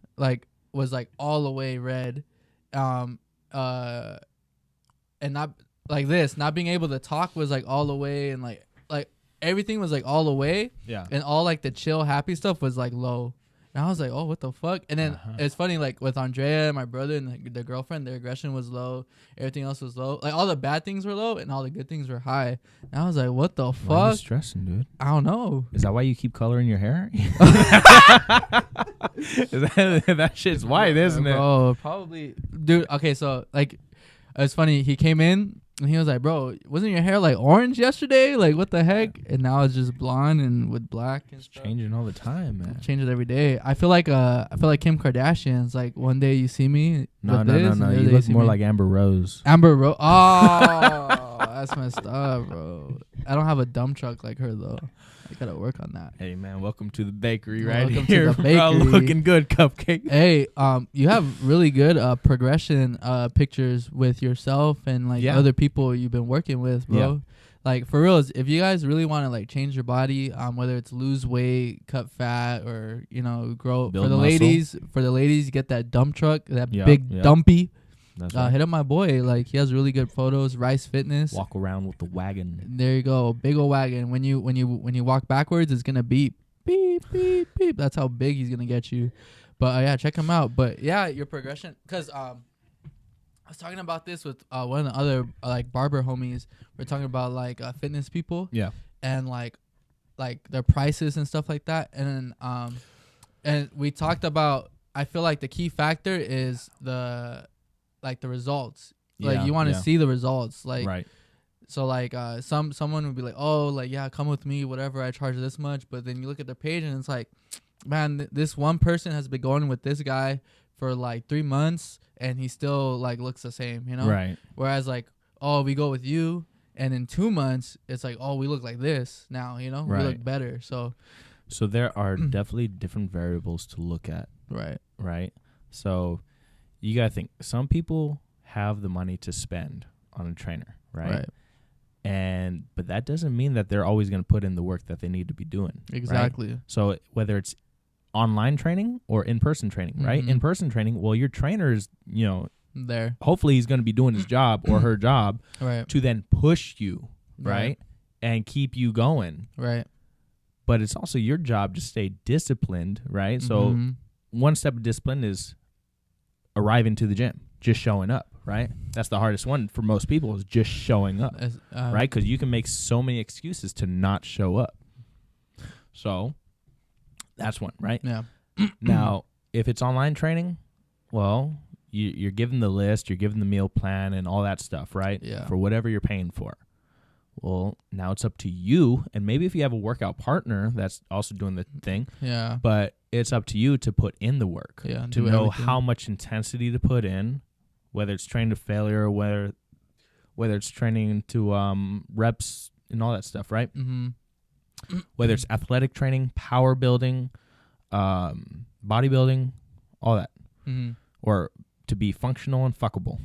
was like all the way red, and not like this. Not being able to talk was like all the way, and like everything was like all the way. Yeah. And all like the chill, happy stuff was like low. And I was like, oh, what the fuck? And then it's funny, like with Andrea, my brother, and the girlfriend, their aggression was low. Everything else was low. Like all the bad things were low, and all the good things were high. And I was like, what the fuck? Why are you stressing, dude? I don't know. Is that why you keep coloring your hair? that shit's white, isn't it? Bro, probably. Dude, okay, so like, it's funny. He came in. And he was like, bro, wasn't your hair like orange yesterday? Like, what the heck? And now it's just blonde and with black and stuff. Changing all the time, man. Changes every day. I feel like Kim Kardashian's. Like, one day you see me. No. You look more like Amber Rose. Amber Rose. Oh, that's messed up, bro. I don't have a dump truck like her though. I gotta work on that. Hey man, welcome to the bakery welcome here. To the bakery. Looking good, cupcake. Hey, you have really good progression pictures with yourself and like other people you've been working with, bro. Yeah. Like for real, if you guys really want to like change your body, whether it's lose weight, cut fat, or grow, build for the muscle. ladies, get that dump truck, that big dumpy. That's right. Hit up my boy. Like he has really good photos. Rice Fitness. Walk around with the wagon. There you go, big old wagon. When you walk backwards, it's gonna beep, beep, beep, beep. That's how big he's gonna get you. But yeah, check him out. But yeah, your progression. Cause I was talking about this with one of the other like barber homies. We're talking about like fitness people. Yeah. And like their prices and stuff like that. And then and we talked about. I feel like the key factor is the results. Like you want to see the results. Like right. So like someone would be like, oh, like yeah, come with me, whatever, I charge this much. But then you look at their page and it's like, man, this one person has been going with this guy for like 3 months and he still like looks the same, Right. Whereas like, oh, we go with you and in 2 months it's like, oh, we look like this now, Right. We look better. So there are definitely different variables to look at. Right. So you gotta think, some people have the money to spend on a trainer, right? But that doesn't mean that they're always going to put in the work that they need to be doing. Exactly. Right? So whether it's online training or in-person training, right? In-person training, well, your trainer's, there. Hopefully he's going to be doing his job or her job to then push you, right? And keep you going. Right. But it's also your job to stay disciplined, right? So one step of discipline is arriving to the gym, just showing up, right? That's the hardest one for most people, is just showing up, right? Because you can make so many excuses to not show up. So that's one, right? Yeah. Now, if it's online training, well, you're given the list, you're given the meal plan and all that stuff, right? Yeah. For whatever you're paying for. Well, now it's up to you, and maybe if you have a workout partner that's also doing the thing, but it's up to you to put in the work, to know everything. How much intensity to put in, whether it's training to failure or whether it's training to reps, and all that stuff, right? Mm-hmm. Whether it's athletic training, power building, bodybuilding, all that, or to be functional and fuckable.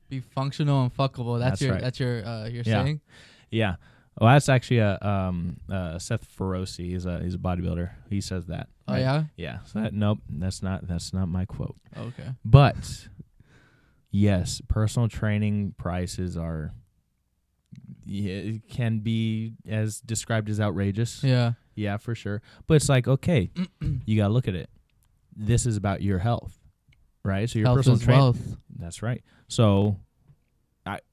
Be functional and fuckable. That's your saying. Yeah. Well, that's actually Seth Feroce. He's a bodybuilder. He says that. Oh yeah. Yeah. So nope, that's not my quote. Okay. But yes, personal training prices are. Yeah, it can be as described as outrageous. Yeah. Yeah, for sure. But it's like, okay, you gotta look at it. This is about your health, right? So your health personal is wealth. That's right. So,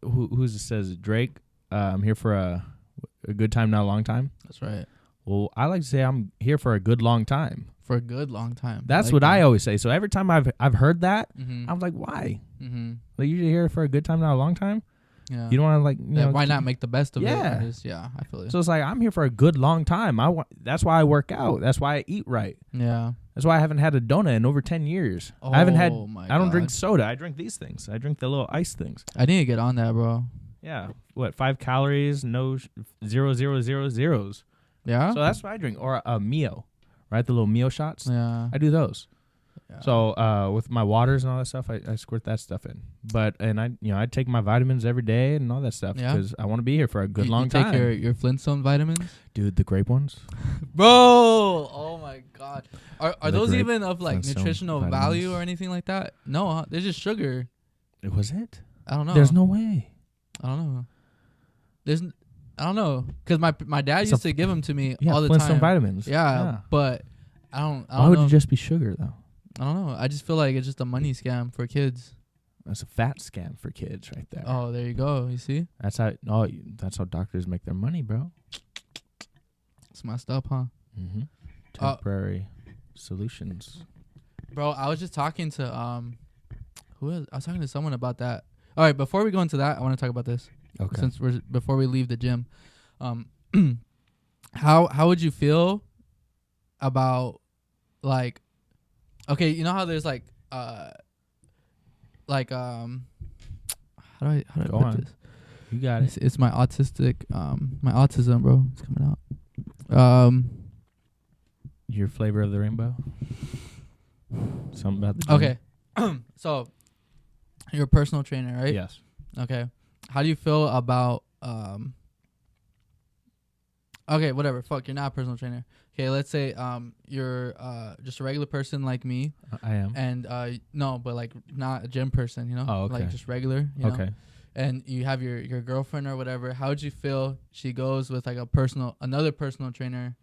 who's it says Drake? I'm here for a good time, not a long time. That's right. Well, I like to say I'm here for a good long time. For a good long time. That's like what I always say. So every time I've heard that, I'm like, why? Like you're here for a good time, not a long time. Yeah. You don't want to like, you know, why not make the best of it? Yeah. I feel it. So it's like I'm here for a good long time. That's why I work out. That's why I eat right. Yeah. That's why I haven't had a donut in over 10 years. Oh, I haven't had. I don't drink soda. I drink these things. I drink the little ice things. I need to get on that, bro. Yeah. What? 5 calories? No 0, 0, 0 zeros. Yeah. So that's what I drink. Or a Mio, right? The little Mio shots. Yeah. I do those. Yeah. So with my waters and all that stuff, I squirt that stuff in. I take my vitamins every day and all that stuff because I want to be here for a good long time. Take your Flintstone vitamins, dude, the grape ones, bro. Oh my god, are those even of like Flintstone nutritional vitamins. value or anything like that? No, they're just sugar. Was it? I don't know. There's no way. I don't know. I don't know because my dad used to give them to me all the Flintstone time. vitamins. Yeah, but I don't. Why would it just be sugar though? I don't know. I just feel like it's just a money scam for kids. That's a fat scam for kids right there. Oh, there you go. You see? That's how doctors make their money, bro. It's messed up, huh? Mm-hmm. Temporary solutions. Bro, I was just talking to I was talking to someone about that. All right, before we go into that, I want to talk about this. Okay. Before we leave the gym, how would you feel about like, okay, you know how there's like how do I put this? You got it. It's my autistic my autism, bro. It's coming out. Your flavor of the rainbow. Something about the gym? Okay. So you're a personal trainer, right? Yes. Okay. How do you feel about okay, whatever. Fuck, you're not a personal trainer. Okay, let's say you're just a regular person like me. I am. And no, but like not a gym person, you know? Oh, okay. Like just regular, you know? Okay. And you have your girlfriend or whatever. How would you feel she goes with like another personal trainer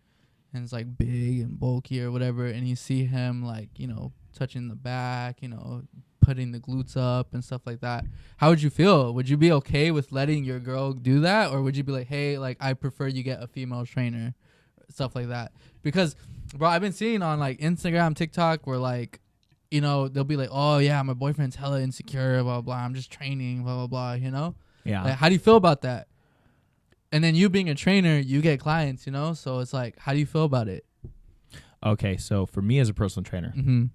and it's like big and bulky or whatever, and you see him like, you know, touching the back, you know, putting the glutes up and stuff like that? How would you feel? Would you be okay with letting your girl do that, or would you be like, hey, like I prefer you get a female trainer, stuff like that? Because bro, I've been seeing on like Instagram, TikTok, where like, you know, they'll be like, oh yeah, my boyfriend's hella insecure, blah blah, I'm just training, blah blah blah, you know? Yeah. Like, how do you feel about that? And then you being a trainer, you get clients, you know? So it's like, how do you feel about it? Okay, so for me as a personal trainer. Mm-hmm.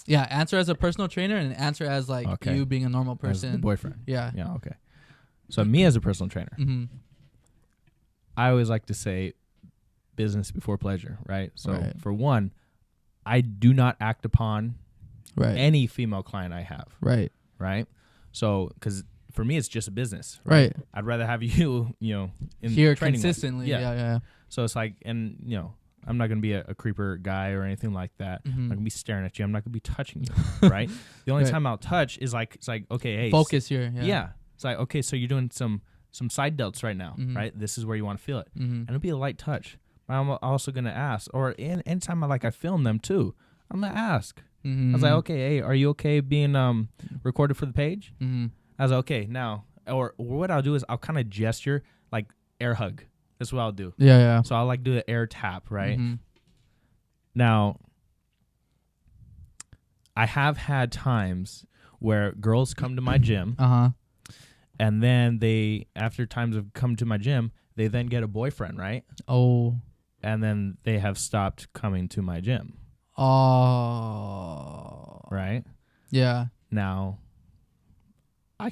Yeah, answer as a personal trainer and answer as like you being a normal person. As the boyfriend. Yeah. Yeah, okay. So me as a personal trainer. Mm-hmm. I always like to say business before pleasure, right? So for one, I do not act upon any female client I have. Right. Right? So, because for me, it's just a business. Right. I'd rather have you, in here training consistently. Yeah. So it's like, and, I'm not going to be a creeper guy or anything like that. Mm-hmm. I'm not going to be staring at you. I'm not going to be touching you, right? The only time I'll touch is like, it's like, okay, hey. Focus here. Yeah. It's like, okay, so you're doing some side delts right now, mm-hmm. right? This is where you want to feel it. Mm-hmm. And it'll be a light touch. But I'm also going to ask, or anytime I film them too, I'm going to ask. Mm-hmm. I was like, okay, hey, are you okay being recorded for the page? Mm-hmm. I was like, okay, now, or what I'll do is I'll kind of gesture, like air hug. That's what I'll do. Yeah. So I'll like do the air tap, right? Mm-hmm. Now, I have had times where girls come to my gym, and then they, after times have come to my gym, they then get a boyfriend, right? Oh. And then they have stopped coming to my gym. Oh. Right? Yeah. Now, I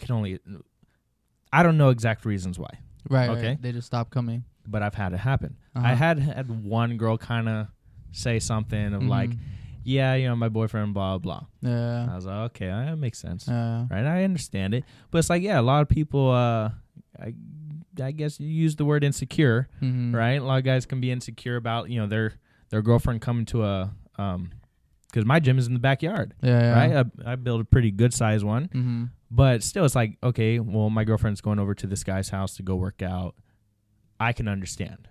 I don't know exact reasons why. Right. Okay. Right. They just stopped coming. But I've had it happen. I had one girl kind of say something of like, yeah, you know, my boyfriend, blah, blah. Yeah. I was like, okay, that makes sense. Right. I understand it. But it's like, yeah, a lot of people, I guess you use the word insecure, right? A lot of guys can be insecure about, you know, their girlfriend coming to a, because my gym is in the backyard. Yeah. Right. I built a pretty good size one. But still, it's like, okay, well, my girlfriend's going over to this guy's house to go work out. I can understand.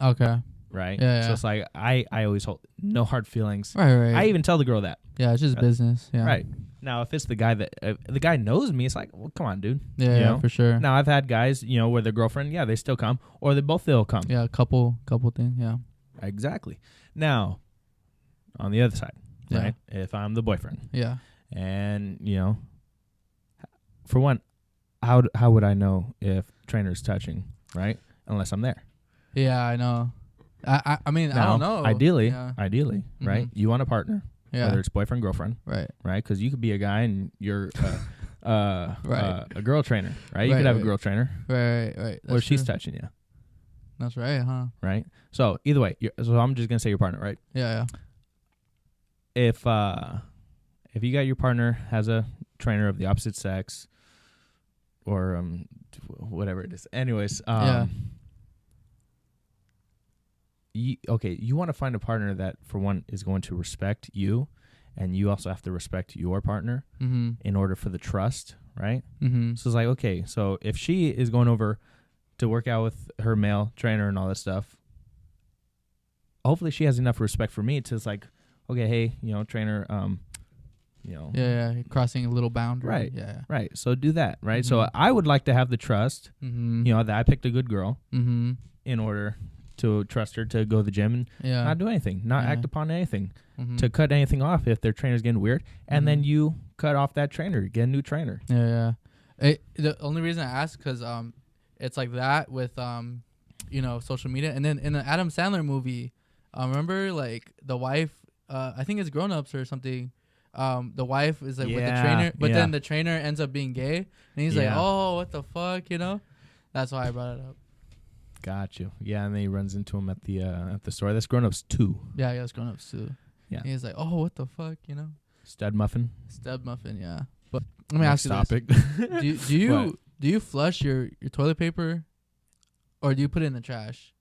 Okay. Right? Yeah. So it's like, I always hold no hard feelings. Right. I even tell the girl that. Yeah, it's just business. Yeah. Right. Now, if it's the guy that, the guy knows me, it's like, well, come on, dude. Yeah, you know? for sure. Now, I've had guys, you know, where their girlfriend, yeah, they still come, or they'll come. Yeah, a couple things, yeah. Exactly. Now, on the other side, right? If I'm the boyfriend. Yeah. And, you know, for one, how would I know if trainer's touching, right? Unless I'm there. Yeah, I know. I mean, now, I don't know. Ideally, right? You want a partner, whether it's boyfriend, girlfriend, right? Because you could be a guy and you're a girl trainer, right? You could have a girl trainer, right. Or she's touching you. That's right, huh? Right. So either way, so I'm just gonna say your partner, right? Yeah. If you got your partner has a trainer of the opposite sex, or whatever it is, anyways, you want to find a partner that, for one, is going to respect you, and you also have to respect your partner in order for the trust, right? So it's like, okay, so if she is going over to work out with her male trainer and all that stuff, hopefully she has enough respect for me to, it's like, okay, hey, you know, trainer, you know. Yeah, crossing a little boundary. Right. Yeah. Right. So do that, right? So I would like to have the trust, you know, that I picked a good girl in order to trust her to go to the gym and not do anything, not act upon anything, to cut anything off if their trainer's getting weird, and then you cut off that trainer, get a new trainer. Yeah. The only reason I ask, because it's like that with you know, social media, and then in the Adam Sandler movie, remember, like, the wife, I think it's Grown Ups or something. The wife is like with the trainer, but then the trainer ends up being gay, and he's like, oh, what the fuck, you know? That's why I brought it up. Got you. Yeah, and then he runs into him at the store. That's Grown Ups 2. Yeah, it's Grown Ups 2. Yeah. And he's like, oh, what the fuck, you know? Stud muffin, yeah. But let me ask you this. Do you flush your toilet paper, or do you put it in the trash?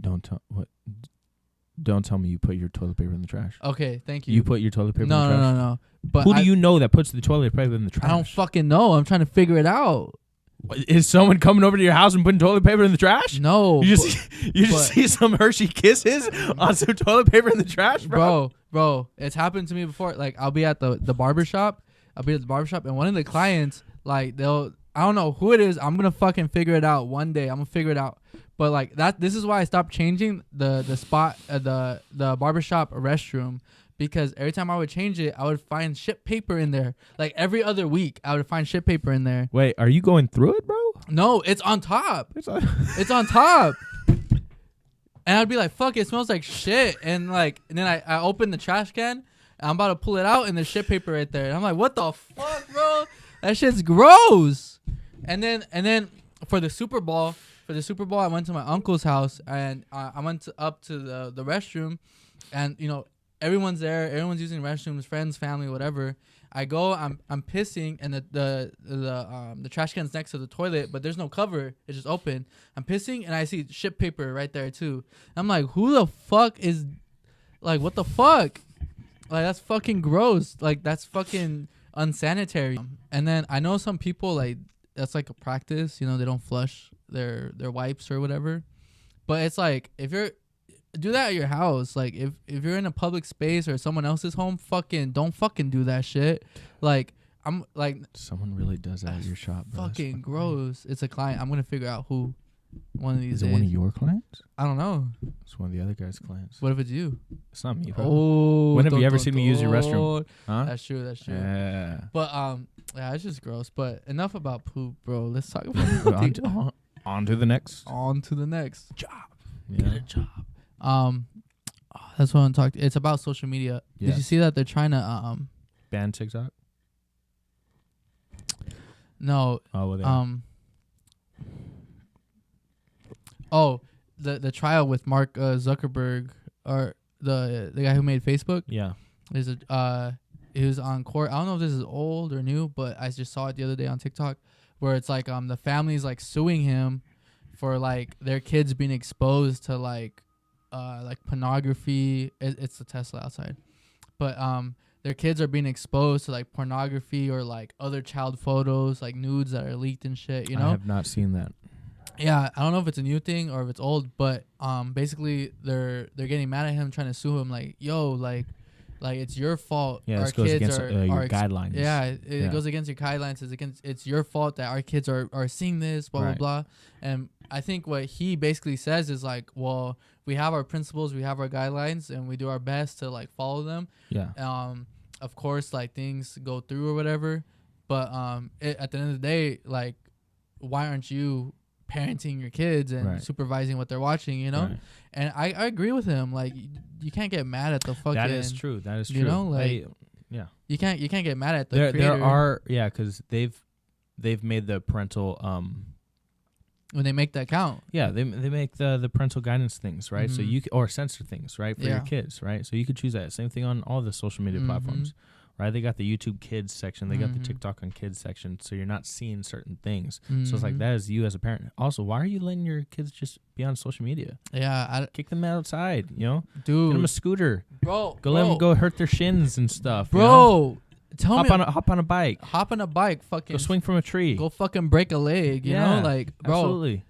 Don't tell me you put your toilet paper in the trash. Okay, thank you. You put your toilet paper in the trash? No. But who do you know that puts the toilet paper in the trash? I don't fucking know. I'm trying to figure it out. Is someone coming over to your house and putting toilet paper in the trash? No. You just see some Hershey Kisses on some toilet paper in the trash, bro? Bro, it's happened to me before. Like, I'll be at the barbershop. And one of the clients, like, I don't know who it is. I'm going to fucking figure it out one day. I'm going to figure it out. But, like, this is why I stopped changing the spot, the barbershop restroom. Because every time I would change it, I would find shit paper in there. Like, every other week, I would find shit paper in there. Wait, are you going through it, bro? No, it's on top. It's on top. And I'd be like, fuck, it smells like shit. And then I open the trash can, and I'm about to pull it out, and there's shit paper right there. And I'm like, what the fuck, bro? That shit's gross. And then for the Super Bowl, I went to my uncle's house, and I went up to the restroom, and, you know, everyone's there. Everyone's using restrooms, friends, family, whatever. I go, I'm pissing, and the trash can's next to the toilet, but there's no cover. It's just open. I'm pissing, and I see shit paper right there too. I'm like, who the fuck is, like, what the fuck? Like, that's fucking gross. Like, that's fucking unsanitary. And then I know some people, like, that's like a practice. You know, they don't flush their wipes or whatever. But it's like, if you're do that at your house. Like, if you're in a public space or someone else's home, don't fucking do that shit. Like, I'm like, someone really does that at your shop, bro. Fucking gross. It's a client. I'm gonna figure out who. One of these days. Is it one of your clients? I don't know. It's one of the other guy's clients. What if it's you? It's not me, bro. Oh, when have you ever seen me use your restroom? Huh? That's true. Yeah. But yeah, it's just gross. But enough about poop, bro. Let's talk about on to the next. On to the next job. Yeah. Get a job. That's what I'm talking. It's about social media. Did you see that they're trying to ban TikTok? No. Oh, well, the trial with Mark Zuckerberg, or the guy who made Facebook. Yeah. Is he was on court. I don't know if this is old or new, but I just saw it the other day on TikTok, where it's like the family's like suing him for like their kids being exposed to like pornography. It's the Tesla outside, but their kids are being exposed to like pornography or like other child photos, like nudes that are leaked and shit. You know, I have not seen that. Yeah, I don't know if it's a new thing or if it's old, but basically they're getting mad at him, trying to sue him, like, yo, like it's your fault. Yeah, our this goes kids against are your guidelines. Yeah, it goes against your guidelines. It's your fault that our kids are seeing this, blah, right. blah, blah. And I think what he basically says is like, well, we have our principles, we have our guidelines, and we do our best to like follow them. Yeah. Of course, like things go through or whatever, but at the end of the day, like, why aren't you parenting your kids and right. supervising what they're watching, you know? Right. And I agree with him. Like, you can't get mad at the fucking... That is true. You know, like... yeah. You can't get mad at the creator. There are... Yeah, because they've made the parental... when they make that count. Yeah, they make the parental guidance things, right? Mm-hmm. So you... Or censor things, right? For your kids, right? So you could choose that. Same thing on all the social media platforms. Right, they got the YouTube Kids section, they got the TikTok on Kids section, so you're not seeing certain things. So it's like that is you as a parent. Also, why are you letting your kids just be on social media? Yeah, kick them outside, you know, dude. Get them a scooter, bro. Let them go hurt their shins and stuff, bro. You know? Tell hop me, hop on a bike, fucking go swing from a tree, go fucking break a leg, you know, like, bro. Absolutely.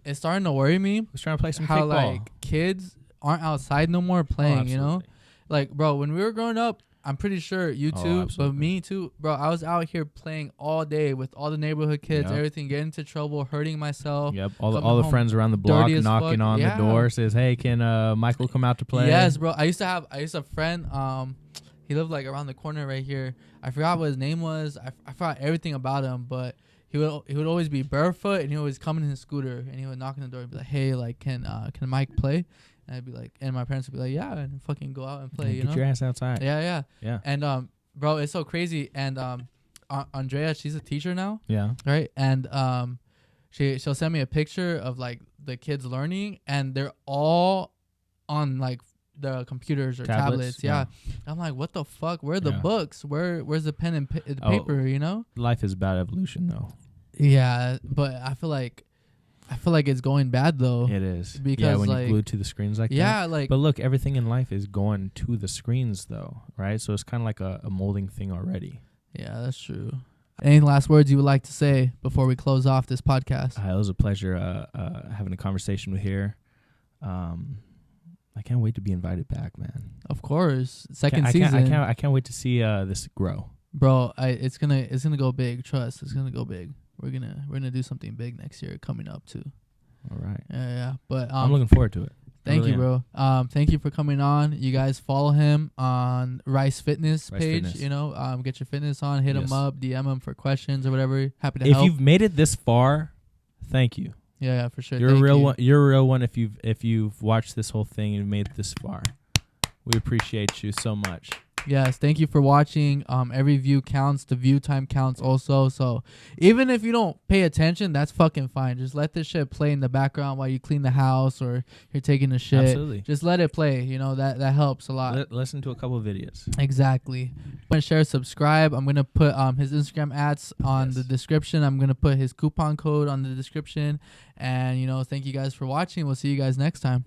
It's starting to worry me. I was trying to play some how kickball. Like kids aren't outside no more playing, you know, like, bro, when we were growing up. I'm pretty sure you too, but me too, bro. I was out here playing all day with all the neighborhood kids, everything, getting into trouble, hurting myself. Yep, all the friends around the block knocking on the door, says, "Hey, can Michael come out to play?" Yes, bro. I used to have a friend. He lived like around the corner right here. I forgot what his name was. I forgot everything about him, but he would always be barefoot and he would always come in his scooter and he would knock on the door and be like, "Hey, like, can Mike play?" And I'd be like, and my parents would be like, "Yeah," and fucking go out and play. You know, get your ass outside. Yeah. And bro, it's so crazy. And Andrea, she's a teacher now. Yeah. Right. And she'll send me a picture of like the kids learning, and they're all on like the computers or tablets. Yeah. I'm like, what the fuck? Where are the books? Where's the pen and the paper? You know. Life is about evolution, though. Yeah, but I feel like it's going bad though. It is. Because when like, you're glued to the screens like that. Yeah, like. But look, everything in life is going to the screens though, right? So it's kind of like a molding thing already. Yeah, that's true. Any last words you would like to say before we close off this podcast? It was a pleasure having a conversation with here. I can't wait to be invited back, man. Of course, second season. I can't wait to see this grow, bro. It's gonna go big. Trust, it's gonna go big. We're gonna do something big next year coming up too. All right. Yeah. But I'm looking forward to it. Thank you, bro. Thank you for coming on. You guys follow him on Rice Fitness page. Fitness. You know, get your fitness on. Hit him up, DM him for questions or whatever. Happy to help. If you've made it this far, thank you. Yeah, for sure. You're a real one. You're a real one. If you've watched this whole thing and made it this far, we appreciate you so much. Yes, thank you for watching. Every view counts. The view time counts also. So even if you don't pay attention, that's fucking fine. Just let this shit play in the background while you clean the house or you're taking a shit. Absolutely. Just let it play. You know, that helps a lot. Listen to a couple of videos. Exactly. I'm gonna share, subscribe. I'm gonna put his Instagram ads on the description. I'm gonna put his coupon code on the description. And you know, thank you guys for watching. We'll see you guys next time.